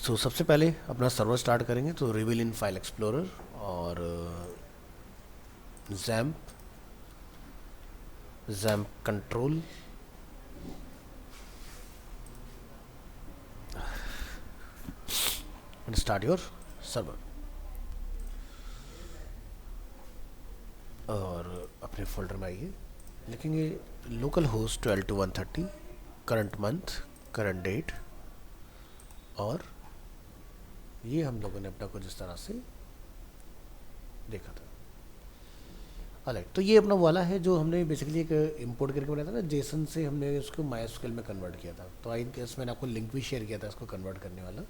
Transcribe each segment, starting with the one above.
तो सबसे पहले अपना सर्वर स्टार्ट करेंगे, तो रिवील इन फाइल एक्सप्लोरर और XAMPP XAMPP control and start your server. और अपने फोल्डर में आइए, लिखेंगे localhost 12 to 130, current month, current date, और ये हम लोगों ने अपना कुछ इस तरह से देखा था। अलग तो ये अपना वाला है जो हमने बेसिकली एक इंपोर्ट करके बनाया था ना, जेसन से हमने उसको माइस्क्ल में कन्वर्ट किया था। तो आई गेस मैंने आपको लिंक भी शेयर किया था इसको कन्वर्ट करने वाला।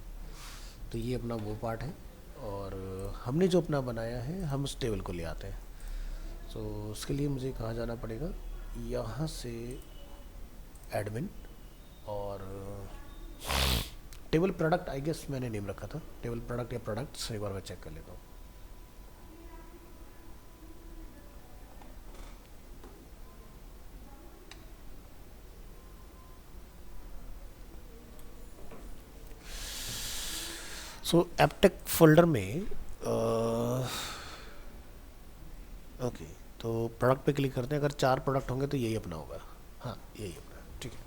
तो ये अपना वो पार्ट है, और हमने जो अपना बनाया है हम उस टेबल को ले आते हैं। तो उसके लिए मुझे कहाँ जाना पड़ेगा, यहाँ से एडमिन, और टेबल प्रोडक्ट आई गेस मैंने नेम रखा था, टेबल प्रोडक्ट या प्रोडक्ट्स, एक बार मैं चेक कर लेता हूँ। सो एपटेक फोल्डर में ओके, तो प्रोडक्ट पे क्लिक करते हैं। अगर 4 प्रोडक्ट होंगे तो यही अपना होगा। हाँ, यही अपना, ठीक है।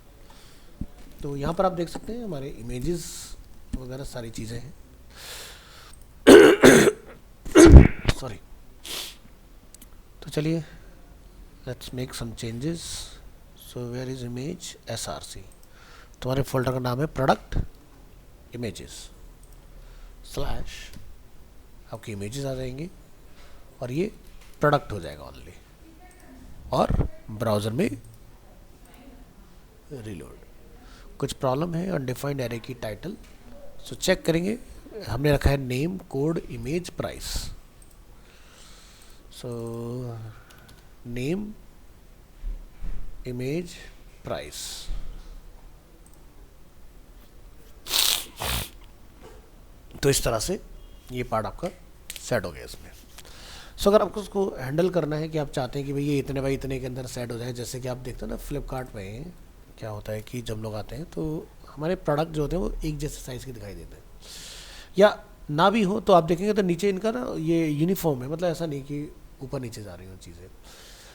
तो यहाँ पर आप देख सकते हैं हमारे इमेजेस वगैरह सारी चीज़ें हैं। सॉरी। तो चलिए let's make some changes. So where is image SRC। तुम्हारे फोल्डर का नाम है प्रोडक्ट इमेजेस स्लैश, आपकी इमेजेस आ जाएंगी और ये प्रोडक्ट हो जाएगा ऑनली, और ब्राउज़र में रीलोड। कुछ प्रॉब्लम है अनडिफाइंड एरे की टाइटल, सो चेक करेंगे। हमने रखा है name, code, image, price. So name, image, price. तो इस तरह से ये पार्ट आपका सेट हो गया इसमें। सो अगर आपको उसको हैंडल करना है कि आप चाहते हैं कि भाई ये इतने बाई इतने के अंदर सेट हो जाए, जैसे कि आप देखते हो ना फ्लिपकार्ट में क्या होता है कि जब लोग आते हैं तो हमारे प्रोडक्ट जो होते हैं वो एक जैसे साइज़ के दिखाई देते हैं, या ना भी हो तो आप देखेंगे तो नीचे इनका ना ये यूनिफॉर्म है, मतलब ऐसा नहीं कि ऊपर नीचे जा रही हो चीज़ें।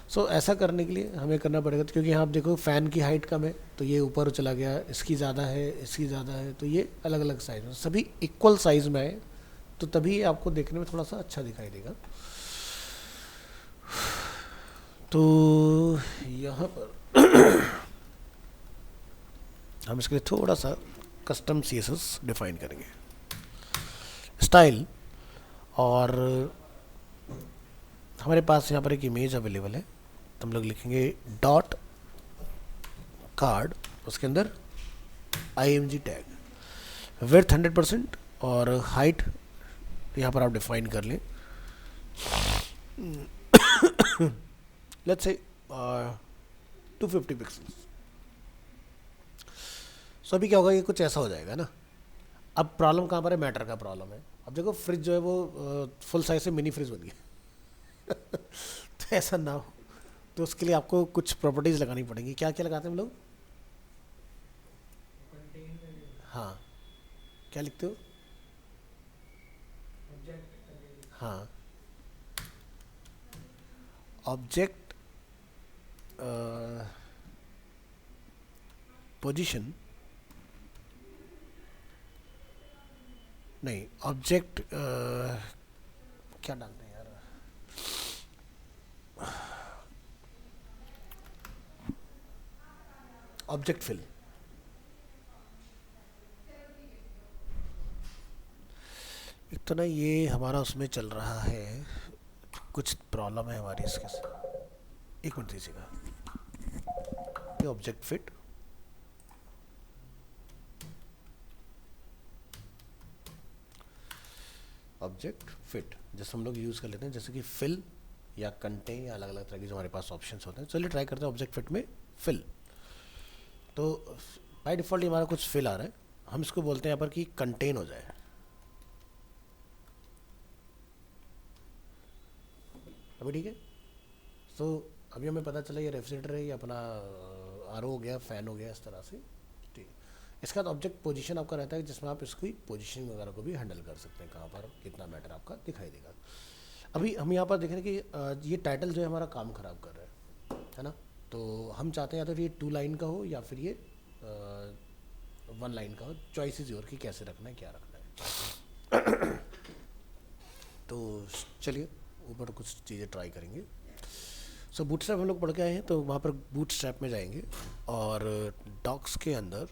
सो ऐसा करने के लिए हमें करना पड़ेगा, तो क्योंकि यहाँ आप देखो फ़ैन की हाइट कम है तो ये ऊपर चला गया, इसकी ज़्यादा है, इसकी ज़्यादा है, तो ये अलग अलग साइज़ में, सभी इक्वल साइज़ में है, तो तभी आपको देखने में थोड़ा सा अच्छा दिखाई देगा। तो यहाँ पर हम इसके लिए थोड़ा सा कस्टम CSS डिफाइन करेंगे, स्टाइल, और हमारे पास यहाँ पर एक इमेज अवेलेबल है, तो हम लोग लिखेंगे डॉट कार्ड, उसके अंदर IMG टैग, विड्थ 100% और हाइट यहाँ पर आप डिफाइन कर लें, लेट्स से 250 पिक्सल्स। सो अभी क्या होगा, ये कुछ ऐसा हो जाएगा ना। अब प्रॉब्लम कहाँ पर है, मैटर का प्रॉब्लम है। अब देखो फ्रिज जो है वो फुल साइज से मिनी फ्रिज बन गया। तो ऐसा ना हो, तो उसके लिए आपको कुछ प्रॉपर्टीज़ लगानी पड़ेंगी। क्या क्या लगाते हैं हम लोग? हाँ, क्या लिखते हो? हाँ, ऑब्जेक्ट पोजीशन, नहीं ऑब्जेक्ट क्या डालते हैं यार, ऑब्जेक्ट फिल। एक तो ना ये हमारा उसमें चल रहा है, कुछ प्रॉब्लम है हमारी इसके साथ। एक मिनट दीजिएगा। ऑब्जेक्ट फिट, ऑब्जेक्ट फिट जैसे हम लोग यूज़ कर लेते हैं, जैसे कि फिल या कंटेन या अलग अलग तरह के जो हमारे पास ऑप्शंस होते हैं। चलिए ट्राई करते हैं ऑब्जेक्ट फिट में फिल। तो बाय डिफ़ॉल्ट हमारा कुछ फिल आ रहा है, हम इसको बोलते हैं यहाँ पर कि कंटेन हो जाए। अभी ठीक है। तो अभी हमें पता चला ये रेफ्रिजरेटर है, ये अपना RO हो गया, फ़ैन हो गया, इस तरह से। ठीक है, इसके बाद ऑब्जेक्ट पोजीशन आपका रहता है जिसमें आप इसकी पोजीशनिंग वगैरह को भी हैंडल कर सकते हैं, कहाँ पर कितना मैटर आपका दिखाई देगा। अभी हम यहाँ पर देख रहे हैं कि ये टाइटल जो है हमारा काम ख़राब कर रहा है ना। तो हम चाहते हैं या तो ये 2 लाइन का हो या फिर ये 1 लाइन का हो। चॉइस इज योर कि कैसे रखना है, क्या रखना है। तो चलिए ऊपर कुछ चीज़ें ट्राई करेंगे। सो बूटस्ट्रैप हम लोग पढ़ के आए हैं, तो वहाँ पर बूटस्ट्रैप में जाएंगे और डॉक्स के अंदर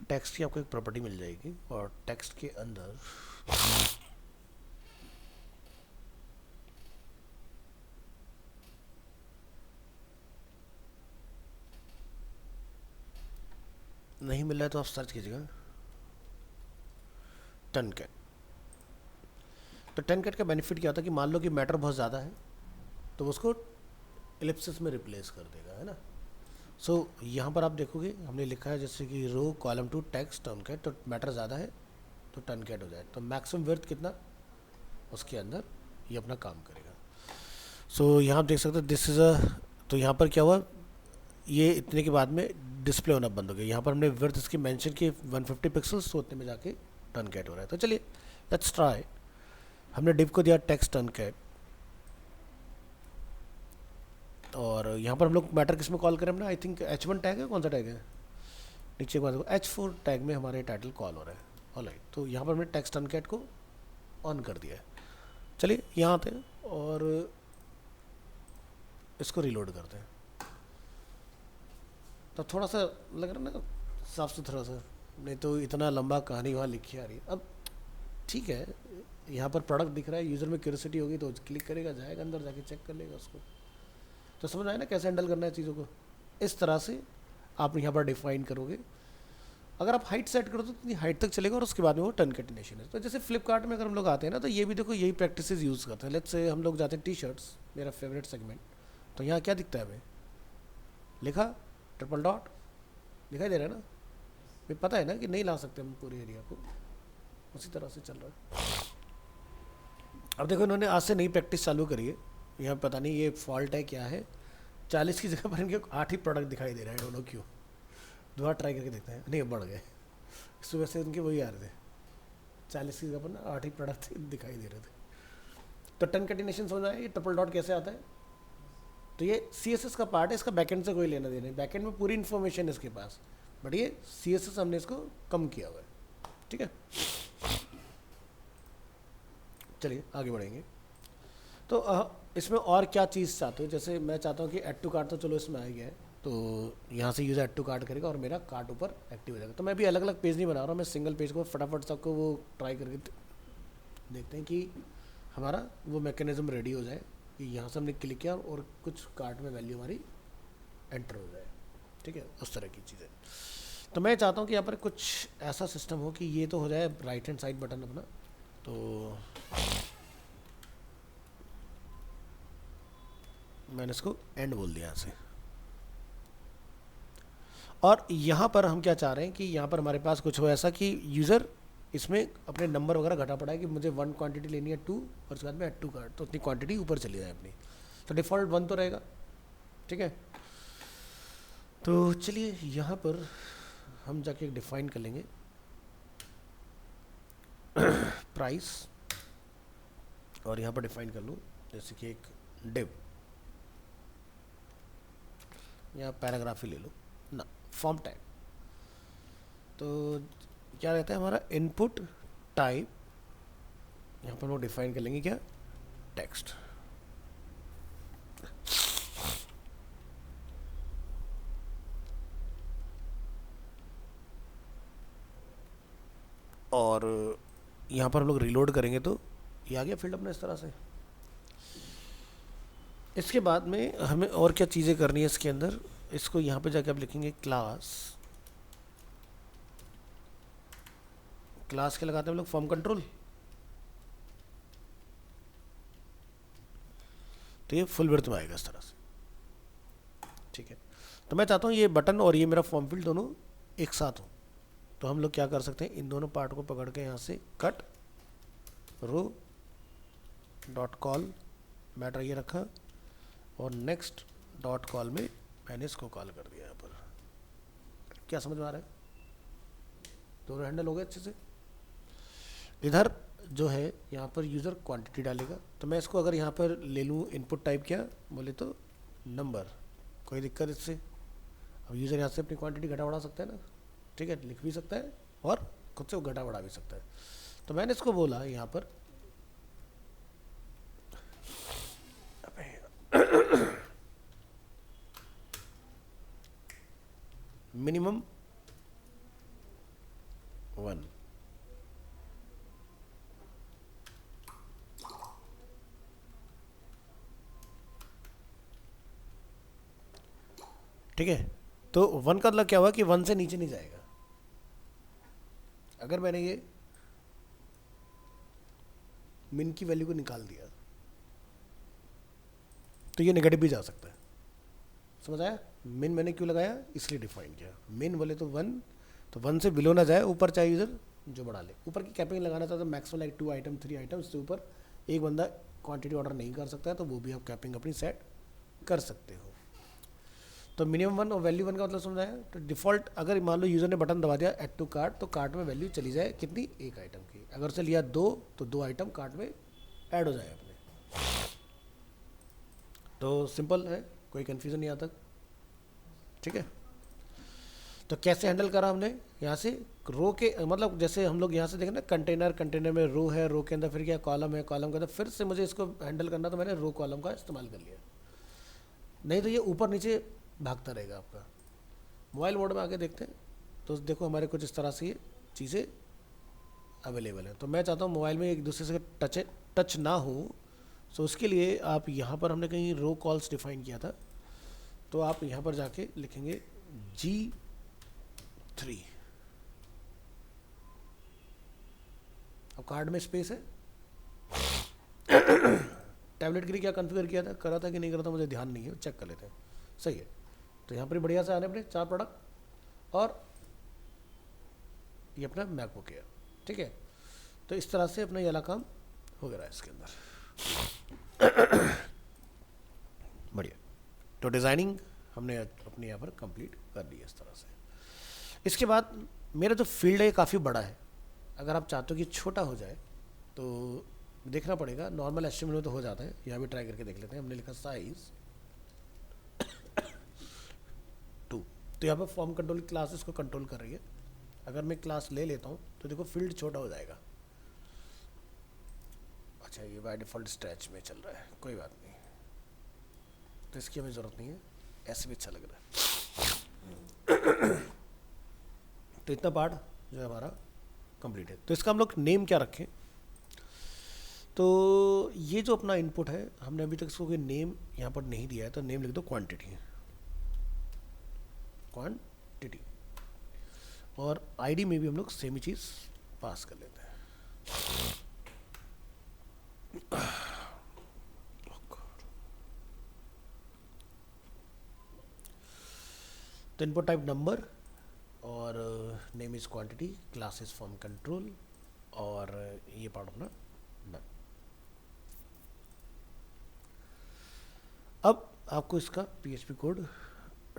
टेक्स्ट की आपको एक प्रॉपर्टी मिल जाएगी और टेक्स्ट के अंदर नहीं मिल रहा है तो आप सर्च कीजिएगा टनकैट। तो टनकैट का बेनिफिट क्या होता है कि मान लो कि मैटर बहुत ज़्यादा है तो उसको एलिप्सिस में रिप्लेस कर देगा, है ना। सो यहाँ पर आप देखोगे हमने लिखा है जैसे कि रो कॉलम टू टेक्स्ट टनकैट, तो मैटर ज़्यादा है तो टनकैट हो जाए, तो मैक्सिमम विड्थ कितना उसके अंदर ये अपना काम करेगा। सो यहाँ आप देख सकते हैं दिस इज़ अ, तो यहाँ पर क्या हुआ, ये इतने के बाद में डिस्प्ले होना बंद हो गया। यहाँ पर हमने विड्थ इसकी मेंशन की 150 पिक्सल्स, तो उतने में जाके टनकैट हो रहा है। तो चलिए लेट्स ट्राई। हमने डिव को दिया टेक्स्ट टनकैट और यहाँ पर हम लोग मैटर किस में कॉल करें हमने, आई थिंक H1 टैग है, कौन सा टैग है नीचे एक बात देखो, H4 टैग में हमारे टाइटल कॉल हो रहा है। ऑलराइट, तो यहाँ पर हमने टेक्स्ट टनकैट को ऑन कर दिया है। चलिए यहाँ आते हैं और इसको रिलोड करते हैं। तो थोड़ा सा लग रहा है ना साफ सुथरा सा, नहीं तो इतना लंबा कहानी वहाँ लिखी आ रही है। अब ठीक है, यहाँ पर प्रोडक्ट दिख रहा है, यूज़र में क्यूरियोसिटी होगी तो क्लिक करेगा, जाएगा अंदर, जाके चेक कर लेगा उसको। तो समझ आए ना कैसे हैंडल करना है चीज़ों को। इस तरह से आप यहाँ पर डिफाइन करोगे। अगर आप हाइट सेट करो तो इतनी हाइट तक चलेगा और उसके बाद में वो टनकैटिनेशन है। तो जैसे फ्लिपकार्ट में अगर हम लोग आते हैं ना, तो ये भी देखो यही प्रैक्टिसेस यूज़ करते हैं। लेट्स से हम लोग जाते हैं टी शर्ट्स, मेरा फेवरेट सेगमेंट, तो यहाँ क्या दिखता है हमें, लिखा ट्रिपल डॉट दिखाई दे रहा है ना। भी पता है ना कि नहीं ला सकते हम पूरे एरिया को, उसी तरह से चल रहा है। अब देखो इन्होंने आज से नई प्रैक्टिस चालू करी है, यहाँ पता नहीं ये फॉल्ट है क्या है, 40 की जगह पर इनके 8 ही प्रोडक्ट दिखाई दे रहे हैं, दोनों क्यों। दोबारा ट्राई करके देखते हैं, नहीं बढ़ गए, सुबह से इनके वही आ रहे थे, 40 की जगह पर ना 8 ही प्रोडक्ट दिखाई दे रहे थे। तो टनकैटिनेशन समझ आया, ये ट्रिपल डॉट कैसे आता है। तो ये CSS का पार्ट है, इसका बैकएंड से कोई लेना देना नहीं, बैकएंड में पूरी इन्फॉर्मेशन है इसके पास, बट ये CSS हमने इसको कम किया हुआ है। ठीक है, चलिए आगे बढ़ेंगे। तो इसमें और क्या चीज़ चाहते हो, जैसे मैं चाहता हूँ कि ऐड टू कार्ट, तो चलो इसमें आ गया है, तो यहाँ से यूज़र ऐड टू कार्ट करेगा और मेरा कार्ट ऊपर एक्टिव हो जाएगा। तो मैं भी अलग अलग पेज नहीं बना रहा हूँ, मैं सिंगल पेज को फटाफट सबको वो ट्राई करके देखते हैं कि हमारा वो मैकेनिज्म रेडी हो जाए कि यहाँ से हमने क्लिक किया और कुछ कार्ट में वैल्यू हमारी एंटर हो जाए। ठीक है, उस तरह की चीज़ें। तो मैं चाहता हूँ कि यहाँ पर कुछ ऐसा सिस्टम हो कि ये तो हो जाए राइट हैंड साइड बटन अपना, तो मैंने इसको एंड बोल दिया यहाँ से। और यहाँ पर हम क्या चाह रहे हैं कि यहाँ पर हमारे पास कुछ हो ऐसा कि यूज़र इसमें अपने नंबर वगैरह घटा पड़ा है कि मुझे 1 क्वांटिटी लेनी है 2 और उसके बाद में ऐड टू कार्ट, तो उतनी क्वांटिटी ऊपर चली जाए अपनी। तो डिफ़ॉल्ट 1 तो रहेगा। ठीक है, तो चलिए यहाँ पर हम जाके डिफाइन कर लेंगे प्राइस, और यहाँ पर डिफाइन कर लूँ जैसे कि एक डिव, या पैराग्राफ ही ले लो ना, फॉर्म टाइप। तो क्या रहता है हमारा इनपुट टाइप, यहाँ पर वो डिफाइन कर लेंगे क्या, टेक्स्ट। और यहाँ पर हम लोग रिलोड करेंगे तो ये आ गया फील्ड अपना इस तरह से। इसके बाद में हमें और क्या चीज़ें करनी है इसके अंदर, इसको यहाँ पे जाके आप लिखेंगे क्लास, क्लास के लगाते हैं हम लोग फॉर्म कंट्रोल, तो ये फुल विड्थ में आएगा इस तरह से। ठीक है, तो मैं चाहता हूँ ये बटन और ये मेरा फॉर्म फील्ड दोनों एक साथ हो, तो हम लोग क्या कर सकते हैं, इन दोनों पार्ट को पकड़ के यहाँ से कट रो डॉट कॉल मैटर ये रखा, और नेक्स्ट डॉट कॉल में मैंने इसको कॉल कर दिया। यहाँ पर क्या समझ में आ रहा है? दोनों हैंडल हो गए अच्छे से। इधर जो है यहाँ पर यूज़र क्वांटिटी डालेगा, तो मैं इसको अगर यहाँ पर ले लूँ इनपुट टाइप क्या बोले तो नंबर, कोई दिक्कत इससे? अब यूज़र यहाँ से अपनी क्वांटिटी घटा बढ़ा सकता है ना, ठीक है, लिख भी सकता है और खुद से वो घटा बढ़ा भी सकता है। तो मैंने इसको बोला यहाँ पर मिनिमम 1, ठीक है। तो 1 का मतलब क्या हुआ कि 1 से नीचे नहीं जाएगा। अगर मैंने ये मिन की वैल्यू को निकाल दिया तो ये नेगेटिव भी जा सकता है। समझ आया? मिन मैंने क्यों लगाया, इसलिए डिफाइन किया। मिन बोले तो 1, तो 1 से बिलो ना जाए, ऊपर चाहे यूज़र जो बढ़ा ले। ऊपर की कैपिंग लगाना चाहता तो मैक्सिमम लाइक 2 आइटम 3 आइटम, इससे ऊपर एक बंदा क्वांटिटी ऑर्डर नहीं कर सकता है, तो वो भी आप कैपिंग अपनी सेट कर सकते हो। तो मिनिमम 1 और वैल्यू 1 का मतलब समझाया। तो डिफ़ॉल्ट अगर मान लो यूज़र ने बटन दबा दिया ऐड टू कार्ट, तो कार्ट में वैल्यू चली जाए कितनी, एक आइटम की। अगर से लिया 2 तो 2 आइटम कार्ट में ऐड हो जाए अपने। तो सिंपल है, कोई कन्फ्यूज़न नहीं आता, ठीक है। तो कैसे हैंडल करा हमने, यहाँ से रो के मतलब जैसे हम लोग यहाँ से देखें ना, कंटेनर, कंटेनर में रो है, रो के अंदर फिर क्या कॉलम है, कॉलम के अंदर फिर से मुझे इसको हैंडल करना, तो मैंने रो कॉलम का इस्तेमाल कर लिया। नहीं तो ये ऊपर नीचे भागता रहेगा आपका। मोबाइल मोड में आके देखते हैं तो देखो हमारे कुछ इस तरह से ये चीज़ें अवेलेबल हैं। तो मैं चाहता हूँ मोबाइल में एक दूसरे से टच ना हो, सो उसके लिए आप यहाँ पर हमने कहीं रो कॉल्स डिफाइन किया था, तो आप यहाँ पर जाके लिखेंगे G3। अब कार्ड में स्पेस है। टैबलेट के लिए क्या कॉन्फ़िगर किया था, करा था कि नहीं करा था मुझे ध्यान नहीं है, चेक कर लेते हैं। सही है। तो यहाँ पर बढ़िया से आने अपने 4 प्रोडक्ट और ये अपना मैकबुक है, ठीक है। तो इस तरह से अपना ये वाला काम हो गया है इसके अंदर। बढ़िया। तो डिज़ाइनिंग हमने अपने यहाँ पर कंप्लीट कर ली है इस तरह से। इसके बाद मेरा जो फील्ड है ये काफ़ी बड़ा है। अगर आप चाहते हो कि छोटा हो जाए तो देखना पड़ेगा। नॉर्मल एचटीएमएल में तो हो जाता है, यहाँ भी ट्राई करके देख लेते हैं। हमने लिखा साइज 2, तो यहाँ पर फॉर्म कंट्रोल क्लासेस को कंट्रोल कर रही है। अगर मैं क्लास ले लेता हूँ तो देखो फील्ड छोटा हो जाएगा। अच्छा, ये बाय डिफ़ॉल्ट स्ट्रेच में चल रहा है, कोई बात नहीं, तो इसकी हमें ज़रूरत नहीं है, ऐसे भी अच्छा लग रहा है। तो इतना पार्ट जो है हमारा कंप्लीट है। तो इसका हम लोग नेम क्या रखें, तो ये जो अपना इनपुट है हमने अभी तक इसको कोई नेम यहाँ पर नहीं दिया है, तो नेम लिख दो क्वांटिटी, क्वांटिटी। और आईडी में भी हम लोग सेम ही चीज़ पास कर लेते हैं। तो इनपुट टाइप नंबर और name is quantity, class is form control, और ये पार्ट अपना डन। अब आपको इसका PHP कोड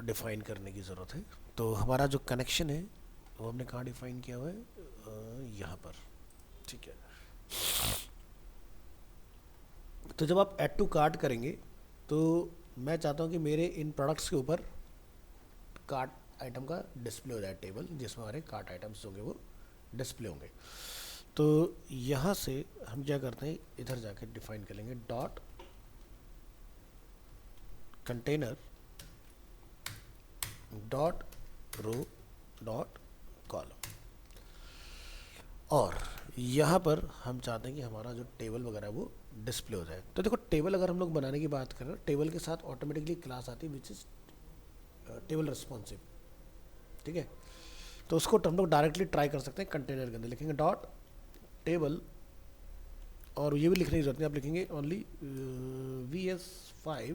डिफ़ाइन करने की ज़रूरत है। तो हमारा जो कनेक्शन है वो हमने कहाँ डिफ़ाइन किया हुआ है, यहाँ पर, ठीक है। तो जब आप ऐड टू कार्ट करेंगे तो मैं चाहता हूँ कि मेरे इन प्रोडक्ट्स के ऊपर कार्ट आइटम का डिस्प्ले हो जाए, टेबल जिसमें हमारे कार्ट आइटम्स होंगे वो डिस्प्ले होंगे। तो यहाँ से हम क्या करते हैं, इधर जाके डिफाइन कर लेंगे dot container dot row dot column, और यहाँ पर हम चाहते हैं कि हमारा जो टेबल वगैरह है वो डिस्प्ले हो जाए। तो देखो टेबल अगर हम लोग बनाने की बात करें, टेबल के साथ ऑटोमेटिकली क्लास आती है विच इज़ टेबल रिस्पॉन्सिव, ठीक है। तो उसको हम लोग डायरेक्टली ट्राई कर सकते हैं। कंटेनर के अंदर लिखेंगे डॉट टेबल, और ये भी लिखने की जरूरत नहीं, आप लिखेंगे ओनली VS5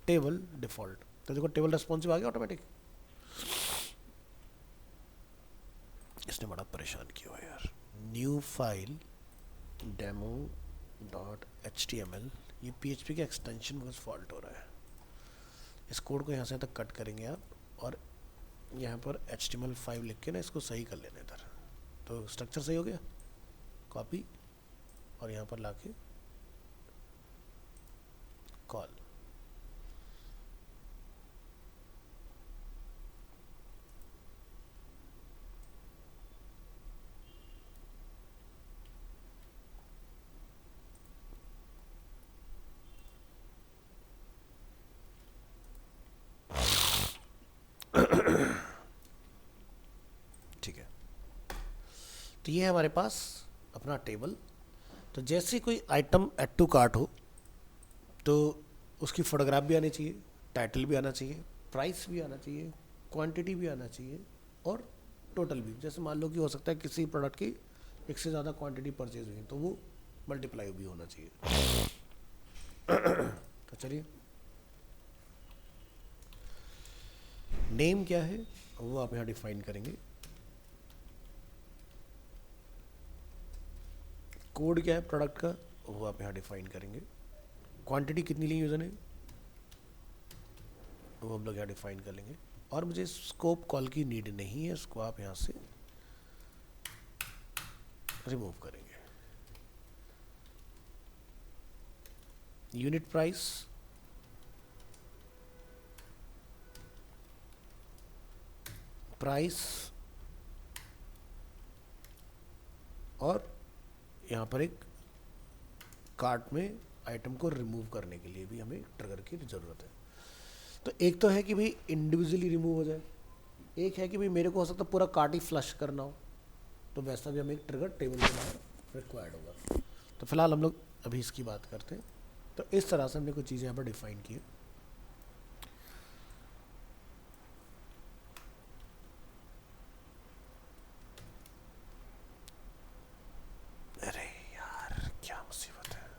टेबल डिफ़ॉल्ट। तो देखो टेबल रिस्पॉन्सिव आ गया ऑटोमेटिक। इसने बड़ा परेशान किया है यार। New file demo dot HTML, ये PHP का एक्सटेंशन बस फॉल्ट हो रहा है। इस कोड को यहाँ से तक कट करेंगे आप और यहाँ पर HTML5 लिख के ना इसको सही कर लेना इधर। तो स्ट्रक्चर सही हो गया, कॉपी और यहाँ पर लाके कॉल। ठीक है, तो ये है हमारे पास अपना टेबल। तो जैसे कोई आइटम ऐड टू कार्ट हो तो उसकी फोटोग्राफ भी आनी चाहिए, टाइटल भी आना चाहिए, प्राइस भी आना चाहिए, क्वांटिटी भी आना चाहिए और टोटल भी। जैसे मान लो कि हो सकता है किसी प्रोडक्ट की एक से ज़्यादा क्वांटिटी परचेज हुई तो वो मल्टीप्लाई भी होना चाहिए। तो चलिए, नेम क्या है वो आप यहाँ डिफाइन करेंगे, कोड क्या है प्रोडक्ट का वो आप यहाँ डिफाइन करेंगे, क्वांटिटी कितनी ली यूज़र ने वो हम लोग यहाँ डिफाइन कर लेंगे। और मुझे स्कोप कॉल की नीड नहीं है, इसको आप यहाँ से रिमूव करेंगे। यूनिट प्राइस, प्राइस और यहाँ पर एक कार्ट में आइटम को रिमूव करने के लिए भी हमें ट्रिगर की ज़रूरत है। तो एक तो है कि भाई इंडिविजुअली रिमूव हो जाए, एक है कि भाई मेरे को हो सकता है पूरा कार्ट ही फ्लश करना हो, तो वैसा भी हमें एक ट्रिगर टेबल के बाहर रिक्वायर्ड होगा। तो फिलहाल हम लोग अभी इसकी बात करते हैं। तो इस तरह से हमने कुछ चीज़ें यहाँ पर डिफाइन की है। अरे यार क्या मुसीबत है।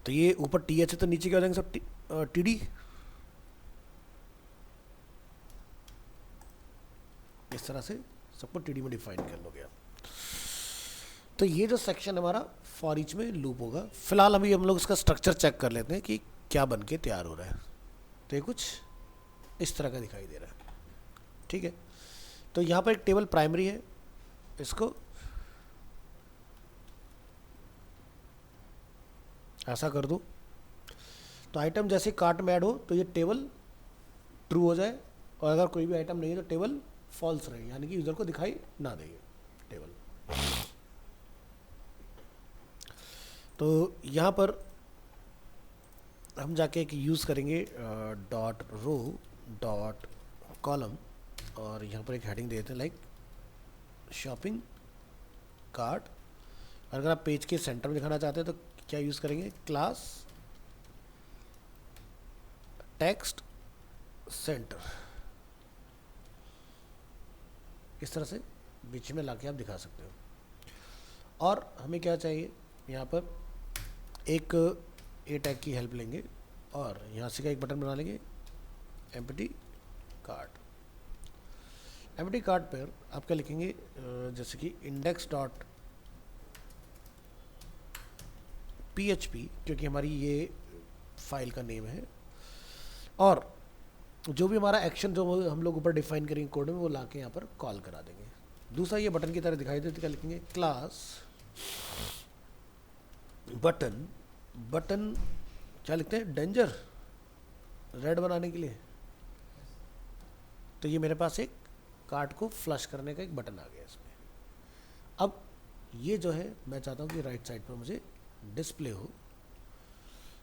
तो ये ऊपर TH है तो नीचे क्या हो जाएंगे सब TD। इस तरह से सबको TD में डिफाइन कर लोगे आप। तो ये जो सेक्शन हमारा फॉर ईच में लूप होगा। फिलहाल अभी हम लोग इसका स्ट्रक्चर चेक कर लेते हैं कि क्या बन के तैयार हो रहा है। तो ये कुछ इस तरह का दिखाई दे रहा है, ठीक है। तो यहाँ पर एक टेबल प्राइमरी है, इसको ऐसा कर दो तो आइटम जैसे कार्ट में ऐड हो तो ये टेबल ट्रू हो जाए, और अगर कोई भी आइटम नहीं है तो टेबल फॉल्स रहे, यानी कि यूज़र को दिखाई ना दे टेबल। तो यहाँ पर हम जाके एक यूज़ करेंगे डॉट रो डॉट कॉलम, और यहाँ पर एक हेडिंग देते हैं लाइक शॉपिंग कार्ट। अगर आप पेज के सेंटर में दिखाना चाहते हैं तो क्या यूज़ करेंगे, क्लास टेक्स्ट सेंटर। इस तरह से बीच में लाके आप दिखा सकते हो। और हमें क्या चाहिए, यहाँ पर एक ए टैग की हेल्प लेंगे और यहाँ से का एक बटन बना लेंगे एम्प्टी कार्ट। एम्प्टी कार्ट पर आप क्या लिखेंगे, जैसे कि इंडेक्स डॉट PHP, क्योंकि हमारी ये फाइल का नेम है। और जो भी हमारा एक्शन जो हम लोग ऊपर डिफाइन करेंगे कोड में वो लाके यहाँ पर कॉल करा देंगे। दूसरा ये बटन की तरह दिखाई देती, क्या लिखेंगे, क्लास बटन। बटन क्या लिखते हैं, डेंजर, रेड बनाने के लिए। तो ये मेरे पास एक कार्ड को फ्लश करने का एक बटन आ गया इसमें। अब ये जो है मैं चाहता हूँ कि राइट साइड पर मुझे डिस्प्ले हो,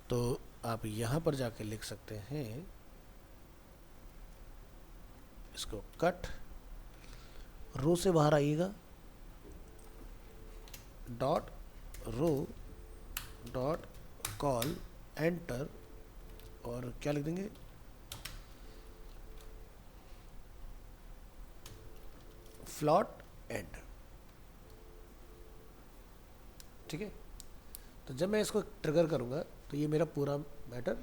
तो आप यहाँ पर जाके लिख सकते हैं, इसको कट, रो से बाहर आइएगा, dot row dot col enter, और क्या लिख देंगे, फ्लॉट एंड। ठीक है। तो जब मैं इसको ट्रिगर करूंगा तो ये मेरा पूरा मैटर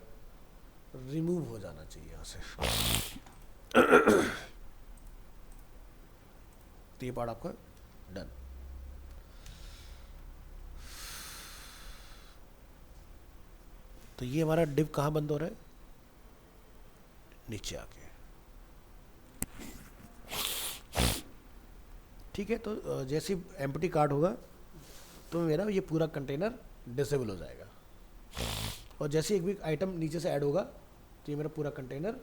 रिमूव हो जाना चाहिए यहाँ से। तो ये पार्ट आपका डन। तो ये हमारा डिव कहाँ बंद हो रहा है, नीचे आके। ठीक है, तो जैसे एम्प्टी कार्ड होगा तो मेरा ये पूरा कंटेनर डिसेबल हो जाएगा, और जैसे एक भी आइटम नीचे से ऐड होगा तो ये मेरा पूरा कंटेनर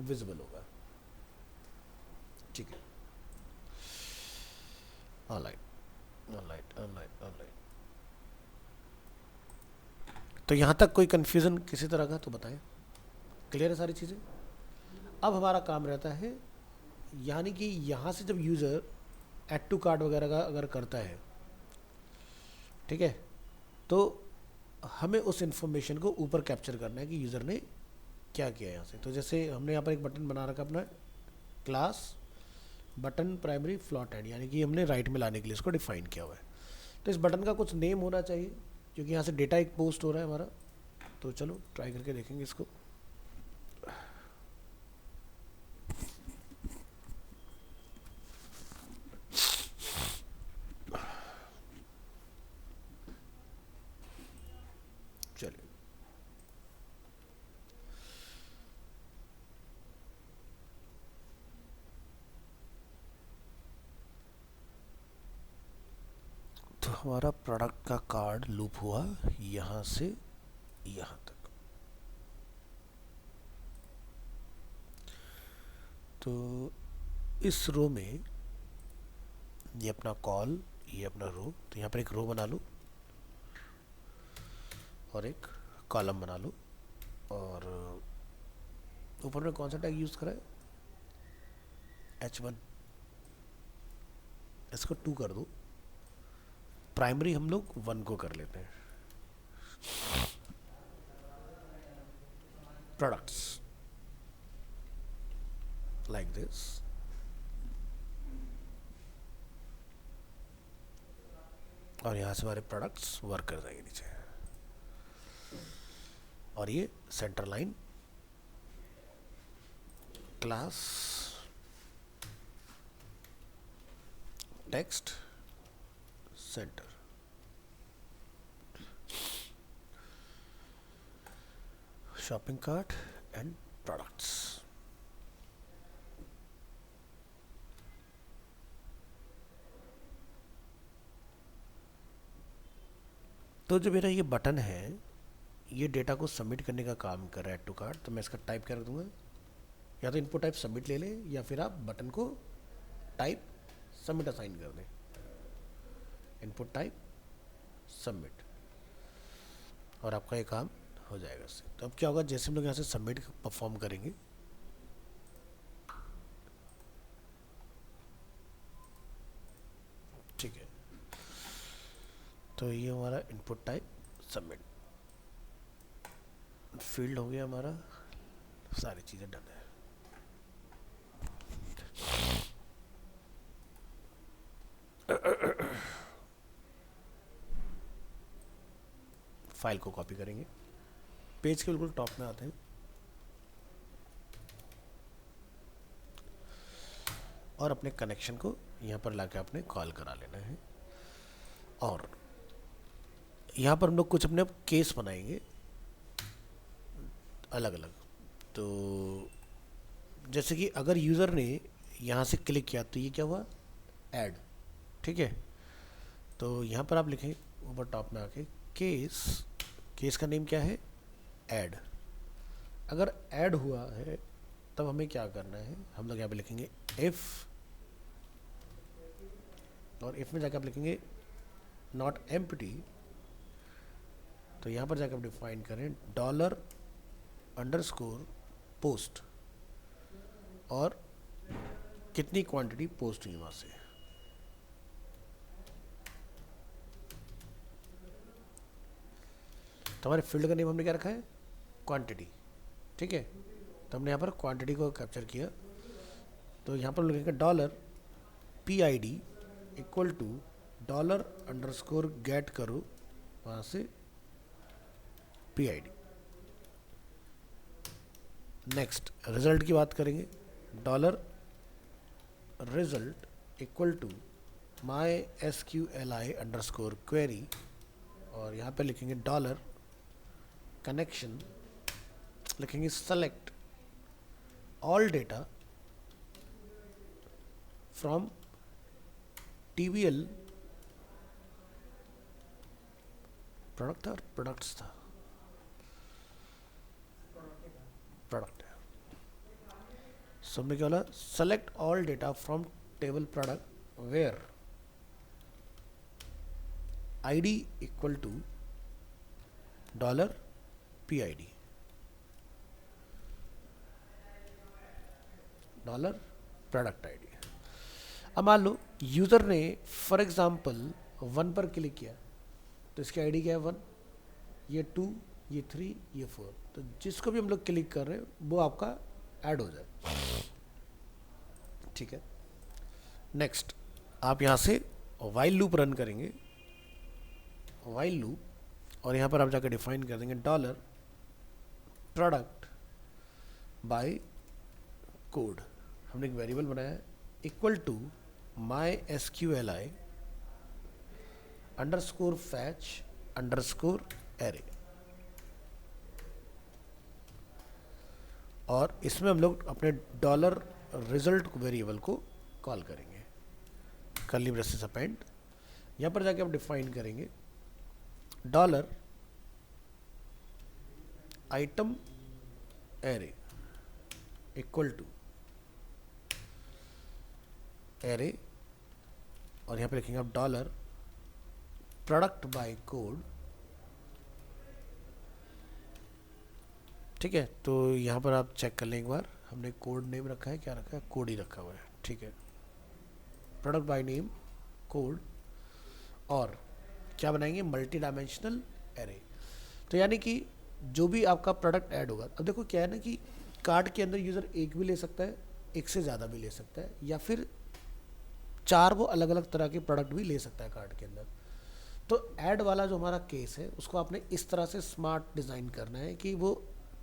विजिबल होगा। ठीक है, ऑलराइट ऑलराइट ऑलराइट ऑलराइट। तो यहाँ तक कोई कन्फ्यूज़न किसी तरह का तो बताएं, क्लियर है सारी चीज़ें। अब हमारा काम रहता है, यानी कि यहाँ से जब यूज़र ऐड टू कार्ट वगैरह का अगर करता है, ठीक है, तो हमें उस इंफॉर्मेशन को ऊपर कैप्चर करना है कि यूज़र ने क्या किया यहाँ से। तो जैसे हमने यहाँ पर एक बटन बना रखा अपना class button primary float end, यानी कि हमने राइट में लाने के लिए इसको डिफाइन किया हुआ है। तो इस बटन का कुछ नेम होना चाहिए, क्योंकि यहाँ से डेटा एक पोस्ट हो रहा है हमारा। तो चलो ट्राई करके देखेंगे इसको। चलिए, तो हमारा प्रोडक्ट का कार्ड लूप हुआ यहाँ से यहाँ तक। तो इस रो में ये अपना कॉल, ये अपना रो, तो यहाँ पर एक रो बना लो और एक कॉलम बना लो, और ऊपर में कौन सा टैग यूज़ करा है, H1, इसको 2 कर दो। प्राइमरी हम लोग 1 को कर लेते हैं। प्रोडक्ट्स लाइक दिस, और यहाँ से हमारे प्रोडक्ट्स वर्क कर जाएंगे नीचे, और ये centre line class text centre. Shopping cart and products. तो जो मेरा ये बटन है, ये डेटा को सबमिट करने का काम कर रहा है, ऐड टू कार्ट। तो मैं इसका टाइप क्या रख दूंगा, या तो इनपुट टाइप सबमिट ले लें, या फिर आप बटन को टाइप सबमिट असाइन कर दें, इनपुट टाइप सबमिट, और आपका ये काम हो जाएगा इससे। तो अब क्या होगा, जैसे हम लोग यहाँ से सबमिट परफॉर्म करेंगे, ठीक है, तो ये हमारा इनपुट टाइप सबमिट फील्ड हो गया हमारा, सारी चीज़ें डन है। फाइल को कॉपी करेंगे, पेज के बिल्कुल टॉप में आते हैं, और अपने कनेक्शन को यहाँ पर लाके आपने कॉल करा लेना है। और यहाँ पर हम लोग कुछ अपने केस बनाएंगे अलग अलग। तो जैसे कि अगर यूज़र ने यहाँ से क्लिक किया तो ये क्या हुआ, ऐड, ठीक है। तो यहाँ पर आप लिखें ऊपर टॉप में आके केस, केस का नेम क्या है, ऐड। अगर ऐड हुआ है तब हमें क्या करना है, हम लोग यहाँ पे लिखेंगे इफ़, और इफ़ में जाकर आप लिखेंगे नॉट एम्प्टी। तो यहाँ पर जाकर आप डिफाइन करें $_ पोस्ट, और कितनी क्वांटिटी पोस्ट हुई वहाँ से। तो हमारे फील्ड का नेम हमने क्या रखा है, क्वांटिटी, ठीक है। तो हमने यहाँ पर क्वांटिटी को कैप्चर किया। तो यहाँ पर लिखेंगे $PID इक्वल टू $_ करो वहाँ से PID। नेक्स्ट रिजल्ट की बात करेंगे, $result equal to my S Q L I underscore query, और यहाँ पे लिखेंगे डॉलर कनेक्शन, लिखेंगे select all data from TVL product था और प्रोडक्ट्स था, प्रोडक्ट है। सो में क्या बोला, select all data from table product where ID equal to dollar PID, dollar product ID। अब मान लो यूज़र ने फॉर एग्जांपल 1 पर क्लिक किया, तो इसकी आईडी क्या है 1, ये 2, ये 3, ये 4, तो जिसको भी हम लोग क्लिक कर रहे हैं वो आपका ऐड हो जाए। ठीक है, नेक्स्ट आप यहाँ से वाइल लूप रन करेंगे, वाइल लूप, और यहाँ पर आप जाकर डिफाइन कर देंगे डॉलर प्रोडक्ट बाय कोड, हमने एक वेरिएबल बनाया है, equal to my SQLi underscore fetch underscore array, और इसमें हम लोग अपने डॉलर रिजल्ट वेरिएबल को कॉल करेंगे, कर्ली ब्रेसेस अपेंड। यहाँ पर जाके आप डिफाइन करेंगे dollar item array equal to array, और यहाँ पे लिखेंगे आप डॉलर प्रोडक्ट बाय कोड। ठीक है, तो यहाँ पर आप चेक कर लें एक बार, हमने कोड नेम रखा है, क्या रखा है, कोड ही रखा हुआ है। ठीक है, प्रोडक्ट बाय नेम कोड, और क्या बनाएंगे, मल्टी डायमेंशनल एरे। तो यानी कि जो भी आपका प्रोडक्ट ऐड होगा, अब देखो क्या है ना कि कार्ड के अंदर यूज़र एक भी ले सकता है, एक से ज़्यादा भी ले सकता है, या फिर 4 वो अलग अलग तरह के प्रोडक्ट भी ले सकता है कार्ड के अंदर। तो ऐड वाला जो हमारा केस है उसको आपने इस तरह से स्मार्ट डिज़ाइन करना है कि वो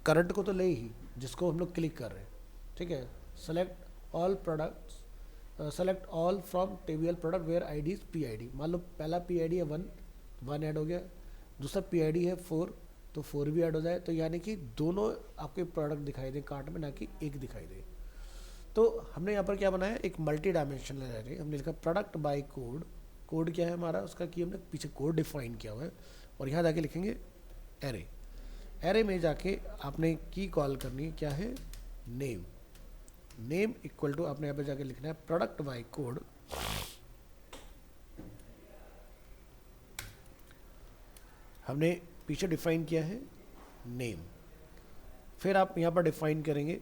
करंट को तो ले ही जिसको हम लोग क्लिक कर रहे हैं। ठीक है, select all products, select all from table product where ID is PID। मान लो पहला PID है 1 ऐड हो गया, दूसरा PID है 4, तो 4 भी ऐड हो जाए, तो यानी कि दोनों आपके प्रोडक्ट दिखाई दे कार्ट में, ना कि एक दिखाई दे। तो हमने यहाँ पर क्या बनाया, एक मल्टी डायमेंशनल एरे, हमने लिखा प्रोडक्ट बाय कोड, कोड क्या है हमारा उसका, कि हमने पीछे कोड डिफाइन किया हुआ है, और यहाँ जाके लिखेंगे एरे, एरे में जाके आपने की कॉल करनी है, क्या है, नेम, नेम इक्वल टू आपने यहाँ पे जाके लिखना है प्रोडक्ट बाय कोड, हमने पीछे डिफाइन किया है नेम, फिर आप यहाँ पर डिफाइन करेंगे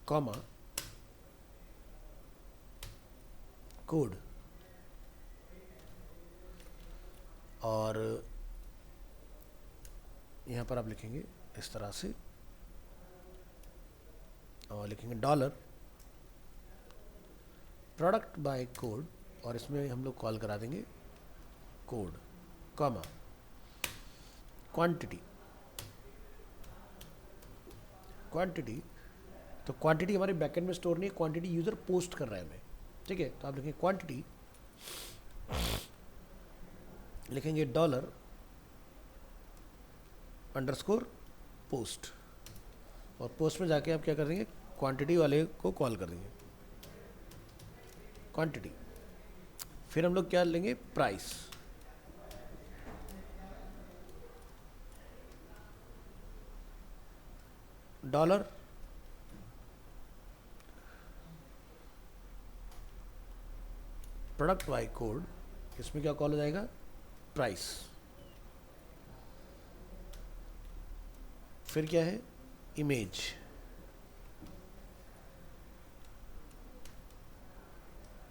कॉमा कोड, और यहाँ पर आप लिखेंगे इस तरह से, और लिखेंगे डॉलर प्रोडक्ट बाय कोड, और इसमें हम लोग कॉल करा देंगे कोड, कॉमा क्वांटिटी, क्वांटिटी, तो क्वांटिटी हमारे बैकएंड में स्टोर नहीं है, क्वांटिटी यूज़र पोस्ट कर रहा है हमें। ठीक है, तो आप लिखेंगे क्वांटिटी, लिखेंगे डॉलर अंडरस्कोर पोस्ट, और पोस्ट में जाके आप क्या कर देंगे, क्वांटिटी वाले को कॉल कर देंगे क्वांटिटी, फिर हम लोग क्या लेंगे, price, dollar product by code, इसमें क्या कॉल हो जाएगा, प्राइस, फिर क्या है, image,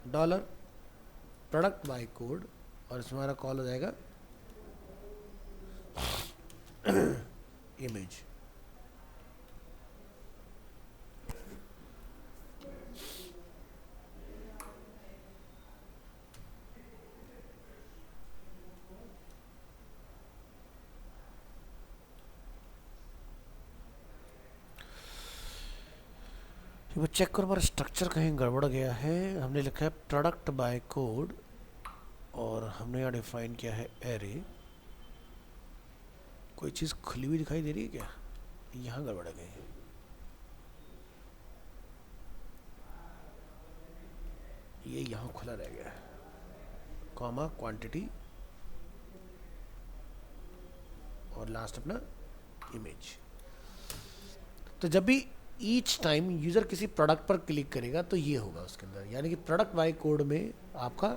dollar product by code, और इसमें हमारा कॉल हो जाएगा इमेज। वो चेक करो हमारा स्ट्रक्चर कहीं गड़बड़ गया है। हमने लिखा है प्रोडक्ट बाय कोड और हमने यहाँ डिफाइन किया है एरे। कोई चीज़ खुली हुई दिखाई दे रही है क्या? यहाँ गड़बड़ गई है। ये यहाँ खुला रह गया है, कॉमा क्वांटिटी और लास्ट अपना इमेज। तो जब भी ईच टाइम यूज़र किसी प्रोडक्ट पर क्लिक करेगा तो ये होगा उसके अंदर, यानी कि प्रोडक्ट बाय कोड में आपका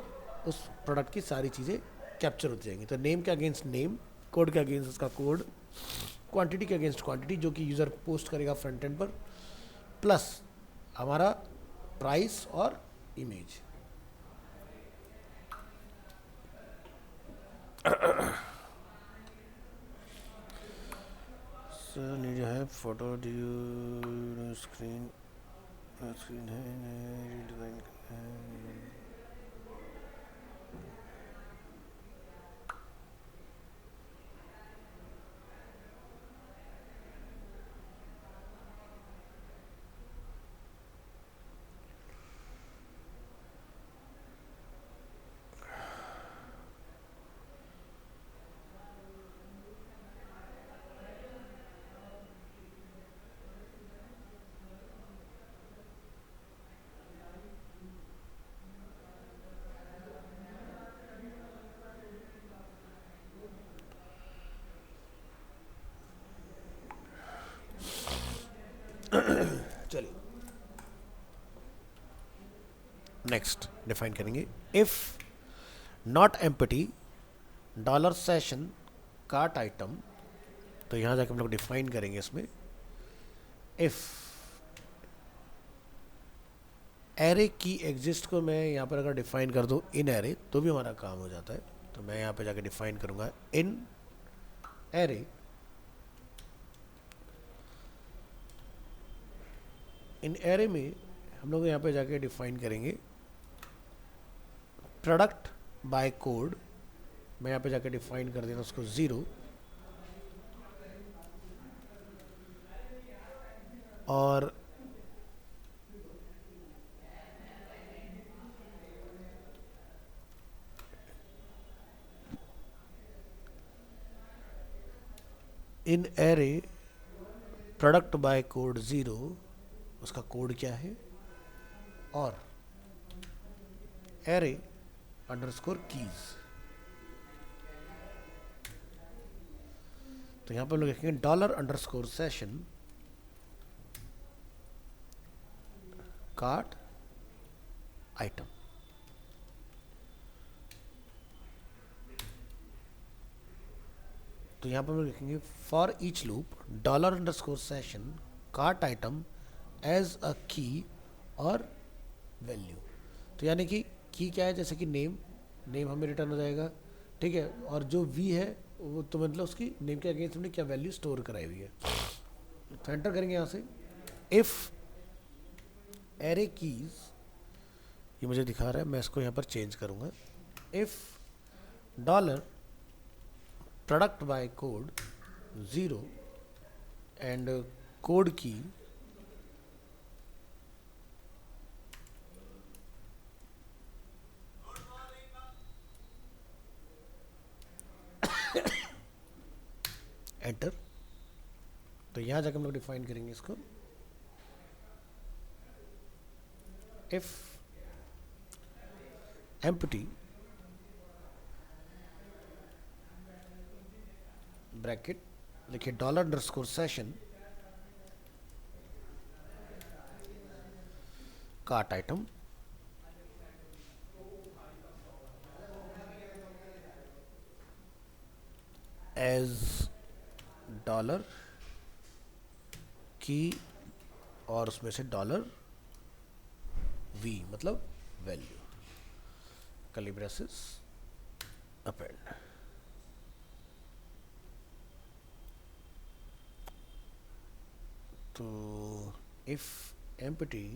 उस प्रोडक्ट की सारी चीज़ें कैप्चर होती जाएंगी। तो नेम के अगेंस्ट नेम, कोड के अगेंस्ट उसका कोड, क्वांटिटी के अगेंस्ट क्वांटिटी जो कि यूज़र पोस्ट करेगा फ्रंट एंड पर, प्लस हमारा प्राइस और इमेज। सर ये जो है फोटो ड्यू स्क्रीन स्क्रीन है डिज़ाइन है। चलिए नेक्स्ट डिफाइन करेंगे if not empty dollar session cart item. तो यहाँ जाकर हम लोग डिफाइन करेंगे इसमें इफ एरे की एग्जिस्ट को मैं यहाँ पर अगर डिफाइन कर दूँ इन एरे तो भी हमारा काम हो जाता है। तो मैं यहाँ पे जाकर डिफाइन करूँगा इन एरे, इन एरे में हम लोग यहाँ पे जाके डिफाइन करेंगे प्रोडक्ट बाय कोड। मैं यहाँ पे जाके डिफाइन कर देना उसको 0 और इन एरे प्रोडक्ट बाय कोड 0 उसका कोड क्या है और एरे अंडरस्कोर कीज। तो यहाँ पर हम लोग लिखेंगे dollar underscore session cart item. तो यहाँ पर हम लोग लिखेंगे for each loop dollar underscore session cart item as a key और वैल्यू। तो यानी कि की क्या है, जैसे कि नेम, नेम हमें रिटर्न हो जाएगा, ठीक है। और जो वी है वो तो मतलब उसकी नेम के अगेंस्ट हमने क्या वैल्यू स्टोर कराई हुई है। तो एंटर करेंगे यहाँ से इफ एरे कीज, ये मुझे दिखा रहा है, मैं इसको यहाँ पर चेंज करूँगा। If dollar product by code 0 and code key enter. तो यहाँ जाकर हम लोग डिफाइन करेंगे इसको इफ एम्प्टी ब्रैकेट लिखिए dollar underscore session cart item as dollar key और उसमें से डॉलर वी मतलब वैल्यू, कर्ली ब्रेसेस अपेंड। तो if empty